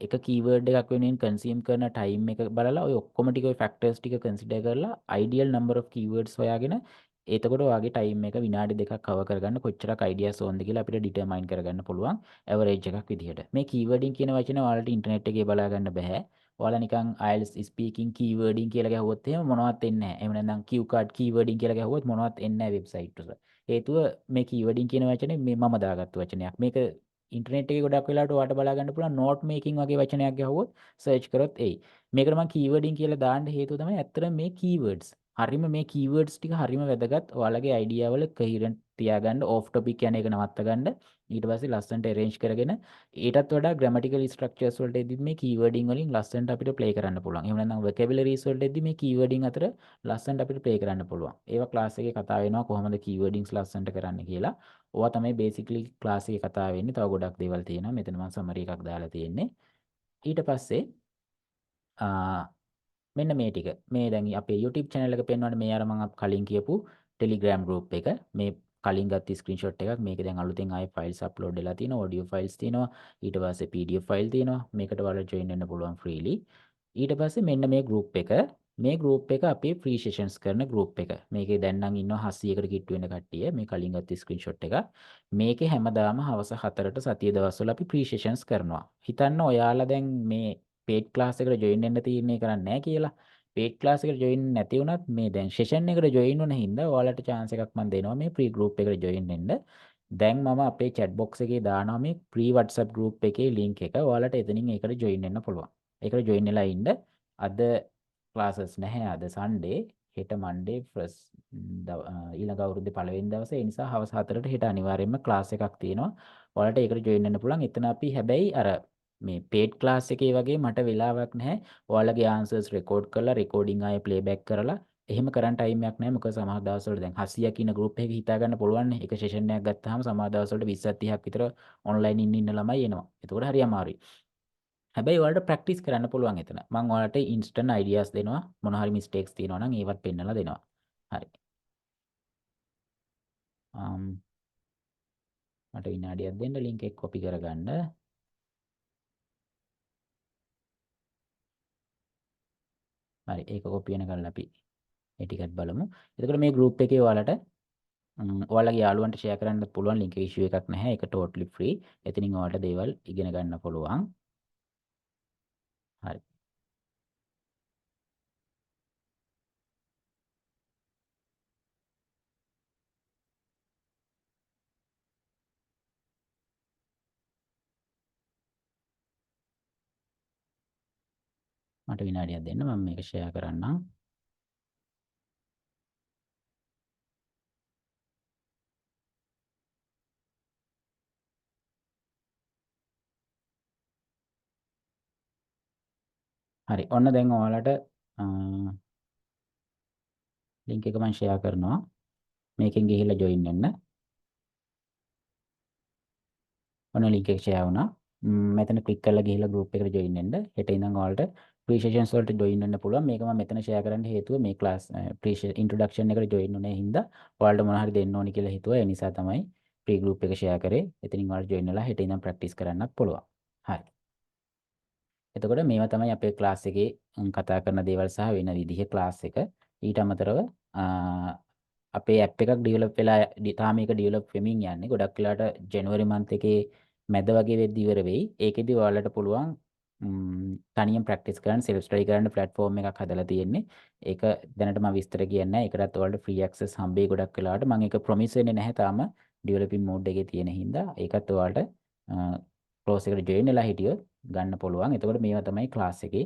එක කීවර්ඩ් එකක් වෙනුවෙන් කන්සියුම් කරන ටයිම් එක බලලා ඔය ඔක්කොම ටික ඔය ෆැක්ටර්ස් ටික කන්සිඩර් කරලා අයිඩියල් නම්බර් ඔෆ් කීවර්ඩ්ස් හොයාගෙන එතකොට ඔයාගේ ටයිම් එක විනාඩි දෙකක් කවර් කරගන්න කොච්චරක් අයිඩියාස් ඕනද කියලා අපිට ඩිටර්මයින් කරගන්න පුළුවන් ඇවරේජ් එකක් විදිහට. මේ කීවර්ඩින් කියන වචනේ ඔයාලට ඉන්ටර්නෙට් එකේ බලා ගන්න බෑ. ඔයාලා නිකන් IELTS speaking keywording කියලා ගැහුවොත් එහෙම මොනවත් එන්නේ නැහැ. එහෙම නැත්නම් Q card keywording කියලා ගැහුවොත් මොනවත් එන්නේ නැහැ වෙබ්සයිට් වල. හේතුව මේ keywording කියන වචනේ මේ මම දාගත්තු වචනයක්. මේක ඉන්ටර්නෙට් එකේ ගොඩක් වෙලාවට ඔයාලට බලා ගන්න පුළුවන් නෝට් මේකින් වගේ වචනයක් ගැහුවොත් සර්ච් කරොත් එයි. මේකට මම keywording කියලා දාන්න හේතුව තමයි ඇත්තටම මේ keywords. හරිම මේ keywords ටික හරිම වැදගත්. ඔයාලගේ idea වල coherent තියාගන්න off topic යන එක නවත්ත ගන්න. ඊට පස්සේ ලස්සනට arrange කරගෙන ඊටත් වඩා grammatical structures වලට එද්දි මේ keywording වලින් ලස්සනට අපිට play කරන්න පුළුවන්. එහෙම නැත්නම් vocabularies වලට එද්දි මේ keywording අතර ලස්සනට අපිට play කරන්න පුළුවන්. ඒවා class එකේ කතා වෙනවා කොහොමද keywordings ලස්සනට කරන්න කියලා. ඕවා තමයි basically class එකේ කතා වෙන්නේ. තව ගොඩක් දේවල් තියෙනවා. මෙතන මම summary එකක් දාලා තියෙන්නේ. ඊට පස්සේ මෙන්න මේ ටික. මේ දැන් අපේ YouTube channel එක පෙන්වන්නේ මේ අර මම කලින් කියපු Telegram group එක. මේ කලින් ගත්ත ස්ක්‍රීන්ෂොට් එකක්. මේක දැන් අලුතෙන් ආයේ ෆයිල්ස් අප්ලෝඩ් වෙලා තියෙනවා. ඔඩියෝ ෆයිල්ස් තියෙනවා. ඊට පස්සේ PDF ෆයිල් තියෙනවා. මේකට ඔයාලා join වෙන්න පුළුවන් freely. ඊට පස්සේ මෙන්න මේ group එක. මේ group එක අපේ free sessions කරන group එක. මේකේ දැන් නම් ඉන්නවා 700කට කිට්ටු වෙන කට්ටිය. මේ කලින් ගත්ත ස්ක්‍රීන්ෂොට් එක. මේකේ හැමදාම හවස 4ට සතිය දවස්වල අපි free sessions කරනවා. හිතන්න ඔයාලා දැන් මේ paid class එකට join වෙන්න තීරණය කරන්නේ නැහැ කියලා. paid class එකට join නැති වුණත් මේ දැන් session එකට join වුණ හින්දා ඔයාලට chance එකක් මම දෙනවා මේ free group එකට join වෙන්න. දැන් මම අපේ chat box එකේ දානවා මේ free WhatsApp group එකේ link එක. ඔයාලට එතනින් ඒකට join වෙන්න පුළුවන්. ඒකට join වෙලා ඉන්න. අද classes නැහැ. අද Sunday. හෙට මන්ඩේ ෆස්ට් ඊළඟ අවුරුද්දේ පළවෙනි දවසේ. ඒ නිසා හවස් 4ට හෙට අනිවාර්යයෙන්ම ක්ලාස් එකක් තියෙනවා. ඔයාලට ඒකට ජොයින් වෙන්න පුළුවන්. එතන අපි හැබැයි අර මේ පේඩ් ක්ලාස් එකේ වගේ මට වෙලාවක් නැහැ. ඔයාලගේ ආන්සර්ස් රෙකෝඩ් කරලා රෙකෝඩින් ආයේ ප්ලේබැක් කරලා එහෙම කරන්න ටයිම් එකක් නැහැ. මොකද සමහර දවස්වල දැන් 700ක් ඉන්න ගෲප් එකක හිතා ගන්න පුළුවන් නේ. එක සෙෂන් එකක් ගත්තාම සමහර දවස්වලට 20ක් 30ක් විතර ඔන්ලයින් ඉන්න ළමයි එනවා. ඒතකොට හරි අමාරුයි. හැබැයි ඔයාලට ප්‍රැක්ටිස් කරන්න පුළුවන් එතන. මම ඔයාලට ඉන්ස්ටන්ට් අයිඩියාස් දෙනවා. මොන හරි මිස්ටේක්ස් තියෙනවා නම් ඒවත් පෙන්නලා දෙනවා. හරි. මට විනාඩියක් දෙන්න ලින්ක් එක කොපි කරගන්න. හරි. ඒක කොපි වෙනකල් අපි මේ ටිකත් බලමු. එතකොට මේ ගෲප් එකේ ඔයාලට ඔයාලගේ යාළුවන්ට ෂෙයා කරන්න පුළුවන් ලින්ක් ඉෂුව එකක් නැහැ. ඒක totally free. එතනින් ඔයාලට දේවල් ඉගෙන ගන්න පුළුවන්. හරි. මට විනාඩියක් දෙන්න මම මේක ෂෙයා කරන්නම්. හරි. ඔන්න දැන් ඔයාලට ලින්ක් එක මම ෂෙයා කරනවා. මේකෙන් ගිහිල්ලා ජොයින් වෙන්න. ඔන්න ලින්ක් එක ෂෙයා වුණා. මෙතන ක්ලික් කරලා ගිහිල්ලා group එකට ජොයින් වෙන්න. හෙට ඉඳන් ඔයාලට free sessions වලට ජොයින් වෙන්න පුළුවන්. මේක මම මෙතන ෂෙයා කරන්න හේතුව මේ class free introduction එකට ජොයින් වුණේ හින්දා ඔයාලට මොනවා හරි දෙන්න ඕනි කියලා හිතුවා. ඒ නිසා තමයි free group එක ෂෙයා කරේ. එතනින් ඔයාලට ජොයින් වෙලා හෙට ඉඳන් practice කරන්නත් පුළුවන්. හරි. එතකොට මේවා තමයි අපේ ක්ලාස් එකේ කතා කරන දේවල් සහ වෙන විදිහේ ක්ලාස් එක. ඊට අමතරව අපේ ඇප් එකක් ඩෙවලොප් වෙලා තාම මේක ඩෙවලොප් වෙමින් යන්නේ. ගොඩක් වෙලාට ජනවරි මන්ත් එකේ මැද වගේ වෙද්දි ඉවර වෙයි. ඒකෙදි ඔයාලට පුළුවන් තනියෙන් ප්‍රැක්ටිස් කරන්න සෙල්ෆ් ස්ටඩි කරන්න ප්ලැට්ෆෝම් එකක් හදලා තියෙන්නේ. ඒක දැනට මම විස්තර කියන්නේ නැහැ. ඒකටත් ඔයාලට ෆ්‍රී ඇක්සස් හම්බෙයි ගොඩක් වෙලාවට. මම ඒක ප්‍රොමිස් වෙන්නේ නැහැ තාම ඩෙවලොපින් මෝඩ් එකේ තියෙන හින්දා. ඒකත් ඔයාලට ක්ලෝස් එකට ජොයින් වෙලා හිටියොත් ගන්න පුළුවන්. එතකොට මේවා තමයි ක්ලාස් එකේ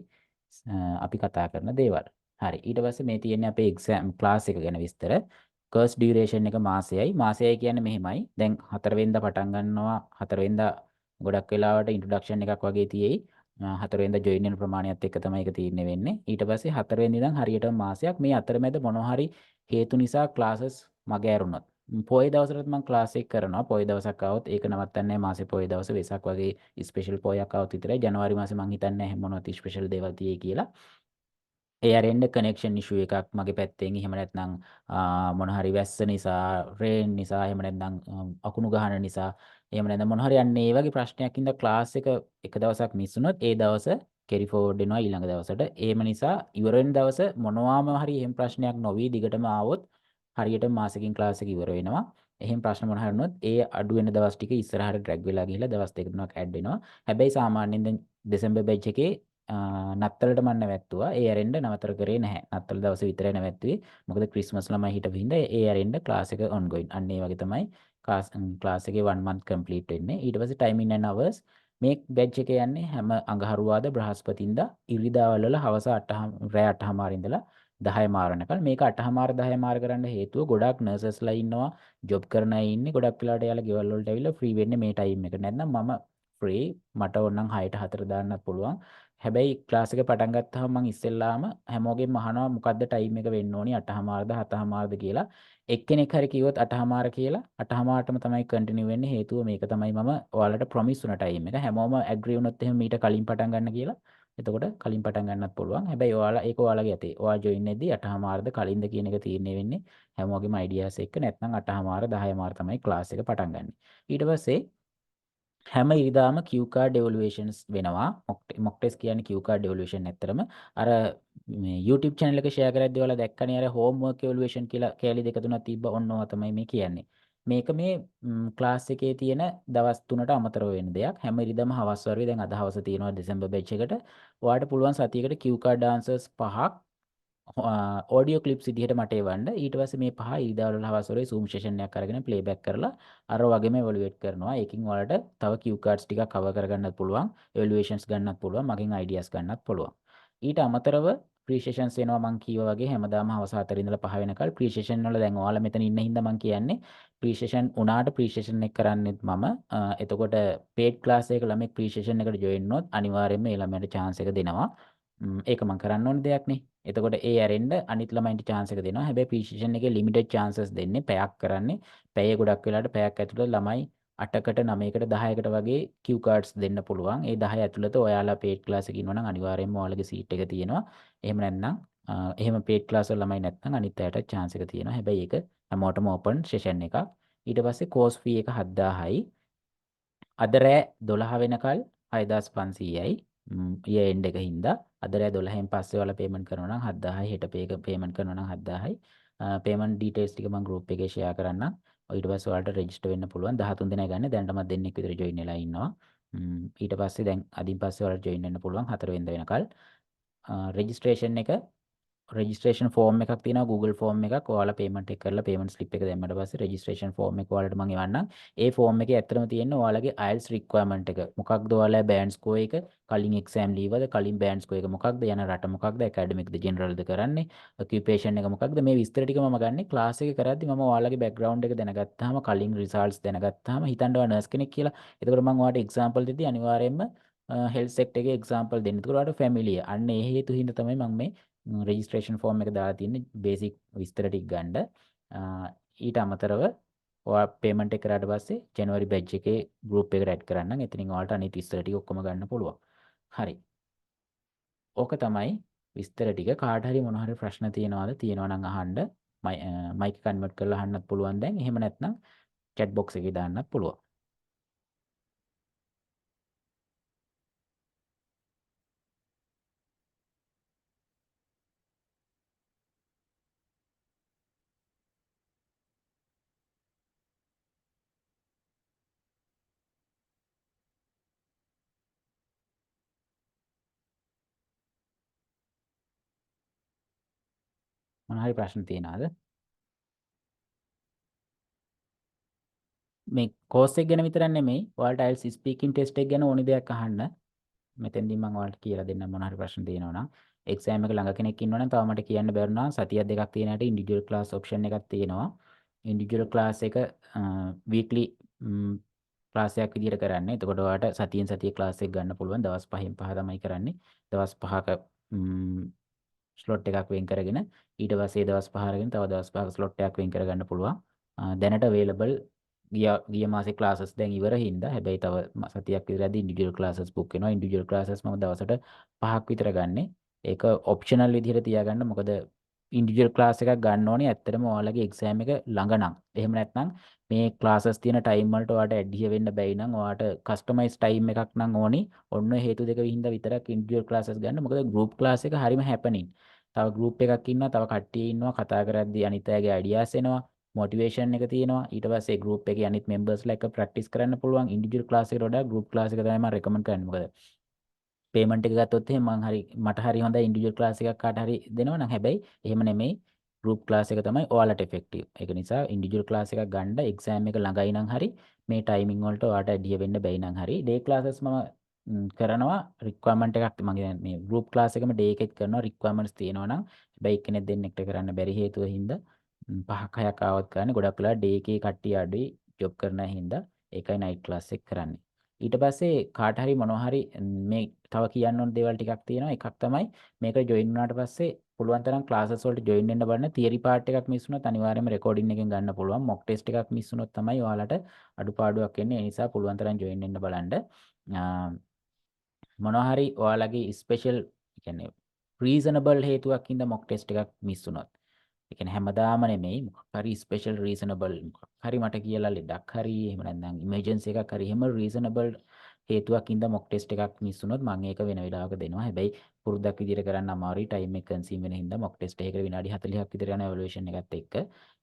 අපි කතා කරන දේවල්. හරි. ඊට පස්සේ මේ තියෙන්නේ අපේ එක්සෑම් ක්ලාස් එක ගැන විස්තර. කර්ස් ඩියුරේෂන් එක මාසයයි. මාසයයි කියන්නේ මෙහෙමයි. දැන් 4 වෙනිදා පටන් ගන්නවා. 4 වෙනිදා ගොඩක් වෙලාවට ඉන්ට්‍රොඩක්ෂන් එකක් වගේ තියෙයි. 4 වෙනිදා ජොයින් වෙන ප්‍රමාණයත් එක්ක තමයි ඒක තීරණය වෙන්නේ. ඊට පස්සේ 4 වෙනිදා ඉඳන් හරියටම මාසයක් මේ අතරමැද මොනවා හරි හේතු නිසා ක්ලාසස් මග ඇරුණොත් පොයි දවසට මම ක්ලාස් එක කරනවා. පොයි දවසක් ආවොත් ඒක නවත්තන්නේ මාසේ පොයි දවස වෙසක් වගේ ස්පෙෂල් පොයක් ආවොත් විතරයි. ජනවාරි මාසේ මම හිතන්නේ නැහැ මොනවද ස්පෙෂල් දේවල් තියෙයි කියලා. ඒ අරෙන්න කනෙක්ෂන් ඉෂුව එකක් මගේ පැත්තෙන් එහෙම නැත්නම් මොන හරි වැස්ස නිසා රේන් නිසා එහෙම නැත්නම් අකුණු ගහන නිසා එහෙම නැත්නම් මොන හරි අන්න ඒ වගේ ප්‍රශ්නයක් ඉඳලා ක්ලාස් එක දවසක් මිස් වුණොත් ඒ දවස කැරි ෆෝවර්ඩ් වෙනවා ඊළඟ දවසට. එහෙම නිසා ඉවර වෙන දවස මොනවාම හරි එහෙම ප්‍රශ්නයක් නොවි දිගටම ආවොත් හරියට මාසෙකින් ක්ලාස් එක ඉවර වෙනවා. එහෙම ප්‍රශ්න මොන හරි වුණොත් ඒ අඩු වෙන දවස් ටික ඉස්සරහට ඩ්‍රැග් වෙලා ගිහිල්ලා දවස් දෙක තුනක් ඇඩ් වෙනවා. හැබැයි සාමාන්‍යයෙන් දැන් දෙසැම්බර් බැච් එකේ නත්තලට මම නැවැත්තුවා. ඒ ඇරෙන්න නවතර කරේ නැහැ. නත්තල දවසේ විතරයි නැවැත්තුවේ. මොකද ක්‍රිස්මස් ළමයි හිටපු හින්දා ඒ ඇරෙන්න ක්ලාස් එක ඔන්ගෝයින්. අන්න ඒ වගේ තමයි ක්ලාස් එකේ 1 month complete වෙන්නේ. ඊට පස්සේ timing and hours මේ බැච් එක යන්නේ හැම අඟහරුවාද බ්‍රහස්පතින්දා ඉරිදාවල් වල හවස 8 රෑ 8:00 ඉඳලා 10 මාරනකල්. මේක 8:00 10 මාර කරන්න හේතුව ගොඩක් නර්සස්ලා ඉන්නවා, ජොබ් කරන අය ඉන්නේ. ගොඩක් වෙලාවට යාලා ගෙවල් වලට ඇවිල්ලා ෆ්‍රී වෙන්නේ මේ ටයිම් එකට. නැත්නම් මම ෆ්‍රී මට ඕනනම් 6ට 4 දාන්නත් පුළුවන්. හැබැයි ක්ලාස් එක පටන් ගත්තාම මම ඉස්සෙල්ලාම හැමෝගෙම අහනවා මොකද්ද ටයිම් එක වෙන්න ඕනි 8:00ද 7:00ද කියලා. එක්කෙනෙක් හරි කිව්වොත් 8:00 කියලා 8:00ටම තමයි කන්ටිනියු වෙන්නේ. හේතුව මේක තමයි මම ඔයාලට ප්‍රොමිස් වුණ ටයිම් එක. හැමෝම ඇග්‍රී වුණොත් එහෙම මීට කලින් පටන් ගන්න කියලා. එතකොට කලින් පටන් ගන්නත් පුළුවන්. හැබැයි ඔයාලා ඒක ඔයාලගේ අතේ. ඔයා ජොයින් වෙද්දී 8:00ද කලින්ද කියන එක තීරණය වෙන්නේ හැමෝගෙම අයිඩියාස් එක්ක. නැත්නම් 8:00 10:00 තමයි ක්ලාස් එක පටන් ගන්න. ඊට පස්සේ හැම ඉරිදාම Q card evaluations වෙනවා. mock test කියන්නේ Q card evaluation ඇත්තරම අර මේ YouTube channel එක share කරද්දී ඔයාලා දැක්කනේ අර homework evaluation කියලා කෑලි දෙක තුනක් තිබ්බ ඔන්නවා තමයි මේ කියන්නේ. මේක මේ ක්ලාස් එකේ තියෙන දවස් 3ට අමතරව වෙන දෙයක්. හැම ඉරිදාම හවස් වරුවේ දැන් අද හවස තියෙනවා දෙසැම්බර් බැච් එකට. ඔයාලට පුළුවන් සතියකට Q card answers 5ක් ඔඩියෝ ක්ලිප්ස් විදිහට මට එවන්න. ඊට පස්සේ මේ පහ ඊදාවල හවස් වරුවේ Zoom session එකක් අරගෙන ප්ලේබැක් කරලා අර වගේම එවලුවේට් කරනවා. ඒකින් ඔයාලට තව Q cards ටිකක් කවර් කරගන්නත් පුළුවන්. එවලුවේෂන්ස් ගන්නත් පුළුවන්. මගෙන් අයිඩියාස් ගන්නත් පුළුවන්. ඊට අමතරව ප්‍රී සෙෂන්ස් එනවා මං කීවා වගේ හැමදාම හවස 4 ඉඳලා 5 වෙනකල් ප්‍රී සෙෂන් වල දැන් ඔයාලා මෙතන ඉන්න හින්දා මං කියන්නේ ප්‍රී සෙෂන් උනාට ප්‍රී සෙෂන් එක කරන්නෙත් මම එතකොට පේඩ් ක්ලාස් එක ළමෙක් ප්‍රී සෙෂන් එකට ජොයින් වුණොත් අනිවාර්යයෙන්ම ඒ ළමයට chance එක දෙනවා ඒක මං කරන්න ඕන දෙයක් නේ එතකොට ඒ ඇරෙන්න අනිත් ළමයින්ට chance එක දෙනවා හැබැයි ප්‍රී සෙෂන් එකේ limited chances දෙන්නේ පැයක් කරන්නේ පැයේ ගොඩක් වෙලාවට පැයක් ඇතුළත ළමයි 8කට 9කට 10කට වගේ Q cards දෙන්න පුළුවන්. ඒ 10 ඇතුළත ඔයාලා paid class එකක ඉන්නවා නම් අනිවාර්යයෙන්ම ඔයාලගේ seat එක තියෙනවා. එහෙම නැත්නම් එහෙම paid class වල ළමයි නැත්නම් අනිත් අයට chance එක තියෙනවා. හැබැයි ඒක හැමෝටම open session එකක්. ඊට පස්සේ course fee එක 7000යි. අද රෑ 12 වෙනකල් 6500යි. ඊයේ එන්ඩ් එක හින්දා අද රෑ 12න් පස්සේ ඔයාලා payment කරනවා නම් 7000යි. හෙට payment කරනවා නම් 7000යි. payment details ටික මම group එකේ share කරන්නම්. ඊට පස්සේ ඔයාලට register වෙන්න පුළුවන් 13 දෙනා ගන්න දැනටමත් දෙන්නෙක් විතර join වෙලා ඉන්නවා. ඊට පස්සේ දැන් අදින් පස්සේ ඔයාලට join වෙන්න පුළුවන් 4 වෙනිදා වෙනකල්. registration එක රෙජිස්ට්‍රේෂන් ෆෝම් එකක් තියෙනවා Google ෆෝම් එකක්. ඔයාලා පේමන්ට් එක කරලා පේමන්ට් ස්ලිප් එක දැම්මට පස්සේ රෙජිස්ට්‍රේෂන් ෆෝම් එක ඔයාලට මම එවන්නම්. ඒ ෆෝම් එකේ ඇත්තටම තියෙන්නේ ඔයාලගේ IELTS රික්වයර්මන්ට් එක. මොකක්ද ඔයාලා බෑන්ඩ් ස්කෝර් එක, කලින් එක්සෑම් ලීවද, කලින් බෑන්ඩ් ස්කෝර් එක මොකක්ද, යන රට මොකක්ද, ඇකඩමික්ද, ජෙනරල්ද කරන්නේ, ඔකියුපේෂන් එක මොකක්ද, මේ විස්තර ටික මම ගන්නේ ක්ලාස් එකේ කරද්දි මම ඔයාලගේ බෑග්ග්‍රවුන්ඩ් එක දැනගත්තාම, කලින් රිසල්ට්ස් දැනගත්තාම හිතන්න ඔයා නර්ස් කෙනෙක් කියලා. එතකොට මම ඔයාලට එක්සැම්පල් දෙද්දි අනිවාර්යයෙන්ම හෙල්ත් සෙක්ටර් එකේ එක්සැම්පල් දෙන්න. එතකොට ඔයාලට ෆැමිලිය. අන්න ඒ හේතු හින්දා තමයි මම මේ රෙජිස්ට්‍රේෂන් ෆෝම් එක දාලා තියෙන්නේ බේසික් විස්තර ටික ගන්න. ඊට අමතරව ඔයා පේමන්ට් එක කරාට පස්සේ ජනවරි බැච් එකේ ගෲප් එකට ඇඩ් කරන්නම්. එතනින් ඔයාලට අනිත් විස්තර ටික ඔක්කොම ගන්න පුළුවන්. හරි. ඕක තමයි විස්තර ටික. කාට හරි මොන හරි ප්‍රශ්න තියෙනවද? තියෙනවා නම් අහන්න. මයික් කන්වර්ට් කරලා අහන්නත් පුළුවන් දැන්. එහෙම නැත්නම් chat box එකේ දාන්නත් පුළුවන්. මොන හරි ප්‍රශ්න තියෙනවද? මේ කෝස් එක ගැන විතරක් නෙමෙයි ඔයාලට IELTS ස්පීකින් ටෙස්ට් එක ගැන ඕනි දෙයක් අහන්න. මෙතෙන්දී මම ඔයාලට කියලා දෙන්න මොන හරි ප්‍රශ්න තියෙනවා නම් එක්සෑම් එක ළඟ කෙනෙක් ඉන්නවනම් තව මට කියන්න බැරි නම් සතියක් දෙකක් තියෙන හැටි ඉන්ඩිවිජුවල් ක්ලාස් ඔප්ෂන් එකක් තියෙනවා. ඉන්ඩිවිජුවල් ක්ලාස් එක වීක්ලි ක්ලාස් එකක් විදිහට කරන්නේ. එතකොට ඔයාලට සතියෙන් සතිය ක්ලාස් එක ගන්න පුළුවන්. දවස් 5න් 5 තමයි කරන්නේ. දවස් 5ක ස්ලොට් එකක් වෙන් කරගෙන ඊට පස්සේ දවස් 5 අරගෙන තව දවස් 5ක ස්ලොට් එකක් වෙන් කරගන්න පුළුවන්. දැනට available ගිය මාසේ ක්ලාසස් දැන් ඉවර හින්දා හැබැයි තව සතියක් විතරදී ඉන්ඩිවිජුවල් ක්ලාසස් බුක් වෙනවා. ඉන්ඩිවිජුවල් ක්ලාසස් මම දවසට 5ක් විතර ගන්නෙ. ඒක ඔප්ෂනල් විදිහට තියාගන්න. මොකද ඉන්ඩිවිජුවල් ක්ලාස් එකක් ගන්න ඕනේ ඇත්තටම ඔයාලගේ එක්සෑම් එක ළඟ නම්. එහෙම නැත්නම් මේ ක්ලාසස් තියෙන ටයිම් වලට ඔයාලට ඇඩ්හිය වෙන්න බැයි නම් ඔයාලට කස්ටමයිස් ටයිම් එකක් නම් ඕනි. ඔන්න හේතු දෙක විහිඳ විතරක් ඉන්ඩිවිජුවල් ක්ලාසස් ගන්න. මොකද ගෲප් ක්ලාස් එක හරිම හැපනින්. තව ගෲප් එකක් ඉන්නවා, තව කට්ටිය ඉන්නවා, කතා කරද්දී අනිත් අයගේ අයිඩියාස් එනවා. මොටිවේෂන් එක තියෙනවා. ඊට පස්සේ ගෲප් එකේ අනිත් මෙම්බර්ස්ලා එක්ක ප්‍රැක්ටිස් කරන්න පුළුවන්. ඉන්ඩිවිජුවල් ක්ලාස් එකට වඩා ගෲප් ක්ලාස් එක තමයි මම රෙකමන්ඩ් කරන්නේ. මොකද පේමන්ට් එක ගත්තොත් එහෙම මට හරි හොඳයි ඉන්ඩිවිජුවල් ක්ලාස් එකක් කාට හරි දෙනවා නම් හැබැයි එහෙම නෙමෙයි ගෲප් ක්ලාස් එක තමයි ඔයාලට ඉෆෙක්ටිව්. ඒක නිසා ඉන්ඩිවිජුවල් ක්ලාස් එකක් ගන්න එක්සෑම් එක ළඟයි නම් හරි මේ ටයිමින් වලට ඔයාලට ඇඩිය වෙන්න බැයි නම් හරි ඩේ ක්ලාසස් මම කරනවා රික්වයර්මන්ට් එකක් මම කියන්නේ මේ ගෲප් ක්ලාස් එකම ඩේ එකෙත් කරනවා රික්වයර්මන්ට්ස් තියෙනවා නම් හැබැයි එක්කෙනෙක් දෙන්නෙක්ට කරන්න බැරි හේතුව හින්දා 5ක් 6ක් ආවත් කරන්නේ ගොඩක් වෙලා ඩේ එකේ කට්ටිය අඩුයි ජොබ් කරන හින්දා ඒකයි නයිට් ක්ලාස් එක කරන්නේ. ඊට පස්සේ කාට හරි මොනවා හරි මේ තව කියන්න ඕන දේවල් ටිකක් තියෙනවා. එකක් තමයි මේකට ජොයින් වුණාට පස්සේ පුළුවන් තරම් ක්ලාසස් වලට ජොයින් වෙන්න බලන්න. තියරි පාර්ට් එකක් මිස් වුණොත් අනිවාර්යයෙන්ම රෙකෝඩින් එකෙන් ගන්න පුළුවන්. මොක් ටෙස්ට් එකක් මිස් වුණොත් තමයි ඔයාලට අඩුපාඩුවක් එන්නේ. ඒ නිසා පුළුවන් තරම් ජොයින් වෙන්න බලන්න. මොනවා හරි ඔයාලගේ ස්පෙෂල් කියන්නේ රීසනබල් හේතුවක් හින්දා මොක් ටෙස්ට් එකක් මිස් වුණොත් ඒ කියන්නේ හැමදාම නෙමෙයි මොකක් හරි ස්පෙෂල් රීසනබල් මොකක් හරි මට කියලා ලෙඩක් හරි එහෙම නැත්නම් ඉමර්ජන්සි එකක් හරි එහෙම රීසනබල් හේතුවක් හින්දා මොක් ටෙස්ට් එකක් මිස් වුණොත් මම ඒක වෙන වෙලාවක දෙනවා. හැබැයි පුරුද්දක් විදිහට කරන්න අමාරුයි ටයිම් එක කන්සියුම් වෙන හින්දා මොක් ටෙස්ට් එකකට විනාඩි 40ක් විතර යන එවලුවේෂන් එකත් එක්ක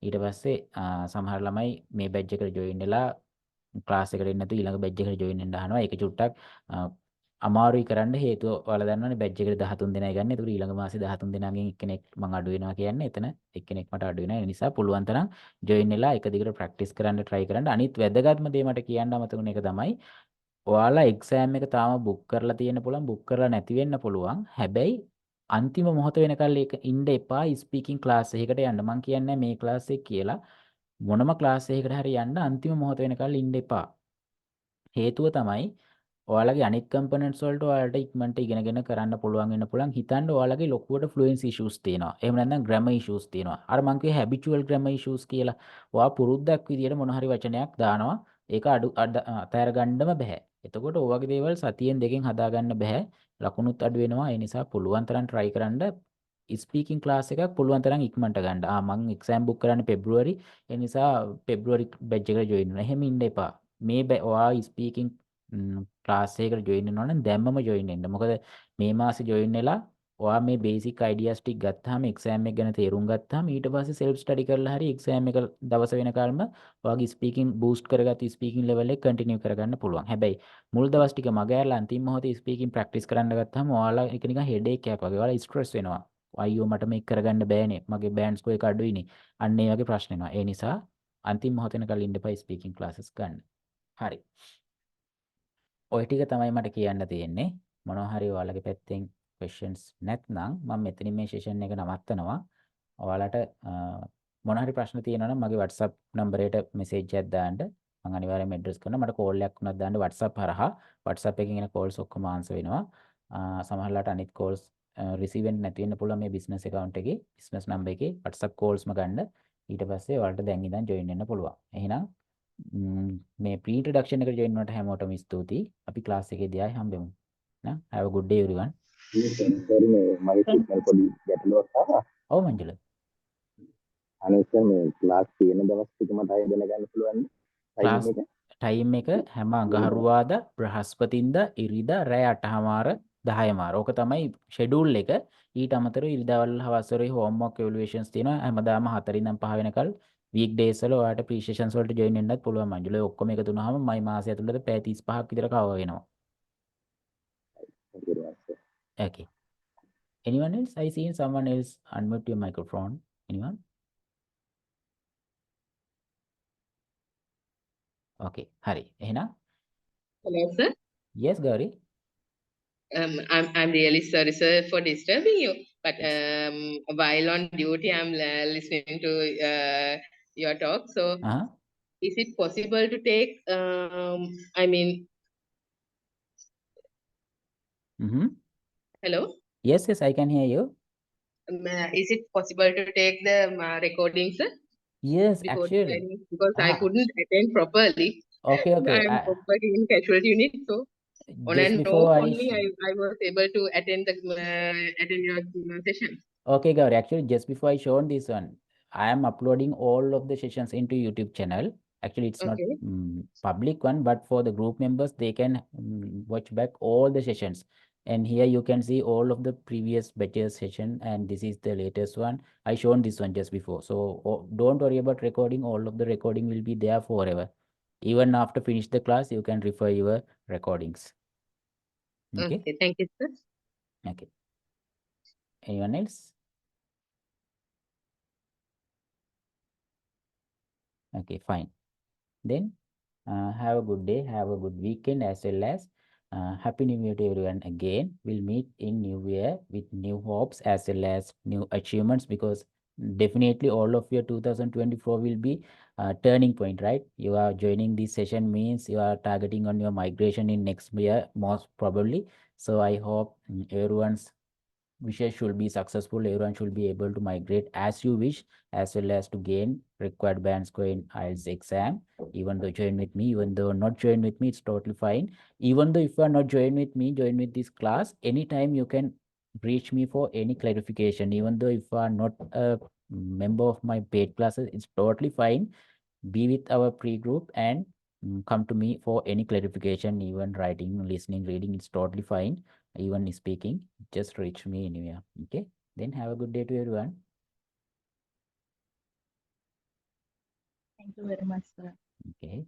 ඊට පස්සේ සමහර ළමයි මේ බැච් එකට ජොයින් වෙලා ක්ලාස් එකට එන්නේ නැතුව ඊළඟ බැච් එකට ජොයින් වෙන්න අහනවා. ඒක චුට්ටක් අමාරුයි කරන්න හේතුව ඔයාලා දන්නවනේ බැච් එකට 13 දෙනයි ගන්න. ඒකට ඊළඟ මාසේ 13 දෙනාගෙන් එක්කෙනෙක් මං අඩු වෙනවා කියන්නේ එතන එක්කෙනෙක් මට අඩු වෙනවා. ඒ නිසා පුළුවන් තරම් ජොයින් වෙලා එක දිගට ප්‍රැක්ටිස් කරන්න try කරන්න. අනිත් වැදගත්ම දේ මට කියන්න අමතකුණ එක තමයි ඔයාලා එක්සෑම් එක තාම බුක් කරලා තියෙන්න පුළුවන්, බුක් කරලා නැති වෙන්න පුළුවන්. හැබැයි අන්තිම මොහොත වෙනකල් ඒක ඉන්න එපා ස්පීකින් ක්ලාස් එකකට යන්න. මං කියන්නේ මේ ක්ලාස් එක කියලා මොනම ක්ලාස් එකකට හරි යන්න අන්තිම මොහොත වෙනකල් ඉන්න එපා. හේතුව තමයි ඔයාලගේ අනිත් කම්පොනන්ට්ස් වලට ඔයාලට ඉක්මනට ඉගෙනගෙන කරන්න පුළුවන් වෙන්න පුළුවන්. හිතන්න ඔයාලගේ ලොකුවට ෆ්ලුවෙන්සි ඉෂුස් තියෙනවා. එහෙම නැත්නම් ග්‍රැමර් ඉෂුස් තියෙනවා. අර මං කිව්වේ හැබිචුවල් ග්‍රැමර් ඉෂුස් කියලා. ඔයා පුරුද්දක් විදියට මොන හරි වචනයක් දානවා. ඒක අතහැර ගන්නම බෑ. එතකොට ඔය වගේ දේවල් සතියෙන් දෙකෙන් හදාගන්න බෑ. ලකුණුත් අඩු වෙනවා. ඒ නිසා පුළුවන් තරම් try කරන්න ස්පීකින් ක්ලාස් එකක් පුළුවන් තරම් ඉක්මනට ගන්න. මං එක්සෑම් බුක් කරන්නේ පෙබ්‍රුවරි. ඒ නිසා පෙබ්‍රුවරි බැච් එකට ජොයින් වෙනවා. එහෙම ඉන්න එපා. මේ ඔයා ස්පීකින් ක්ලාස් එකකට ජොයින් වෙනවා නම් දැම්මම ජොයින් වෙන්න. මොකද මේ මාසේ ජොයින් වෙලා ඔයා මේ බේසික් අයිඩියාස් ටික ගත්තාම එක්සෑම් එක ගැන තේරුම් ගත්තාම ඊට පස්සේ සෙල්ෆ් ස්ටඩි කරලා හරි එක්සෑම් එක දවස වෙනකල්ම ඔයාගේ ස්පීකින් බූස්ට් කරගත්ත ස්පීකින් ලෙවල් එක කන්ටිනියු කරගන්න පුළුවන්. හැබැයි මුල් දවස් ටික මග ඇරලා අන්තිම මොහොතේ ස්පීකින් ප්‍රැක්ටිස් කරන්න ගත්තාම ඔයාලා එක නිකන් හෙඩේක් එකක් වගේ. ඔයාලා ස්ට්‍රෙස් වෙනවා. අයියෝ මට මේක කරගන්න බෑනේ. මගේ බෑන්ඩ් ස්කෝර් එක අඩුයිනේ. අන්න ඒ වගේ ප්‍රශ්න එනවා. ඒ නිසා අන්තිම මොහොත වෙනකල් ඉන්න එපා ස්පීකින් ක්ලාසස් ගන්න. හරි. ඔය ටික තමයි මට කියන්න තියෙන්නේ. මොනවා හරි ඔයාලගේ පැත්තෙන් questions නැත්නම් මම මෙතනින් මේ session එක නවත්තනවා. ඔයාලට මොනවා හරි ප්‍රශ්න තියෙනවා නම් මගේ WhatsApp number එකට message එකක් දාන්න. මම අනිවාර්යයෙන්ම address කරනවා. මට call එකක් වුණත් දාන්න WhatsApp හරහා. WhatsApp එකකින් එන calls ඔක්කොම answer වෙනවා. සමහරවිට අනිත් calls receive වෙන්නේ නැති වෙන්න පුළුවන් මේ business account එකේ business number එකේ WhatsApp calls ම ගන්න. ඊට පස්සේ ඔයාලට දැන් ඉඳන් join වෙන්න පුළුවන්. එහෙනම් මේ pre introduction එකට join වුණාට හැමෝටම ස්තුතියි. අපි class එකේදී ආයි හම්බෙමු. නා have a good day everyone.
පොඩි ගැටලුවක් ආවා.
ඔව් මංජුල.
අනිත් මේ ක්ලාස් තියෙන දවස් ටික මට අය දැනගන්න පුළුවන්
class
ටයිම් එක.
time එක හැම අඟහරුවාදා බ්‍රහස්පතින්දා ඉරිදා රෑ 8:00මාර 10:00මාර. ඕක තමයි schedule එක. ඊට අමතරව ඉරිදාවල් හවස් වලේ homework evaluations තියෙනවා. හැමදාම 4 ඉඳන් 5 වෙනකල් weekdays වල ඔයාලට pre sessions වලට join වෙන්නත් පුළුවන් මංජුල. ඒ ඔක්කොම එකතු වුණාම මයි මාසය ඇතුළත පැය 35ක් විතර කවර් වෙනවා. Okay. Anyone else? I seen someone else unmute your microphone. Anyone? Okay. හරි. එහෙනම්
Hello, sir.
yes Gauri.
I'm really sorry, sir, for disturbing you. But while on duty, I'm listening to your talk. So,
Uh-huh.
is it possible to take? I mean,
Mm-hmm.
hello.
Yes, yes, I can hear you.
Is it possible to take the recordings, sir?
Yes,
Before
actually.
deciding? Because I
Ah,
couldn't attend properly.
okay, okay.
I'm working in casualty unit, so on
Just
and
before
off
I
only I was able to attend the attend your session.
okay, Gauri, actually, just before I shown this one, I am uploading all of the sessions into YouTube channel. Actually, it's not
Okay.
public one, but for the group members, they can watch back all the sessions. And here you can see all of the previous batches session, and this is the latest one. I shown this one just before. So don't worry about recording. All of the recording will be there forever. Even after finish the class, you can refer your recordings. Okay.
Okay. Thank you, sir.
Okay. Anyone else? Okay, fine. Then have a good day, have a good weekend, as well as Happy New Year to everyone again. We'll meet in New Year with new hopes as well as new achievements, because definitely all of your 2024 will be turning point, right? You are joining this session means you are targeting on your migration in next year, most probably. So I hope everyone's wishes should be successful. Everyone should be able to migrate as you wish, as well as to gain required band score in IELTS exam. Even though join with me, even though not join with me, it's totally fine. Even though if you are not join with me, join with this class, anytime you can reach me for any clarification. Even though if you are not a member of my paid classes, it's totally fine. Be with our pre-group and come to me for any clarification. Even writing, listening, reading, it's totally fine. Even speaking, just reach me anywhere. Okay, then have a good day to everyone.
Thank you very much, sir.
Okay.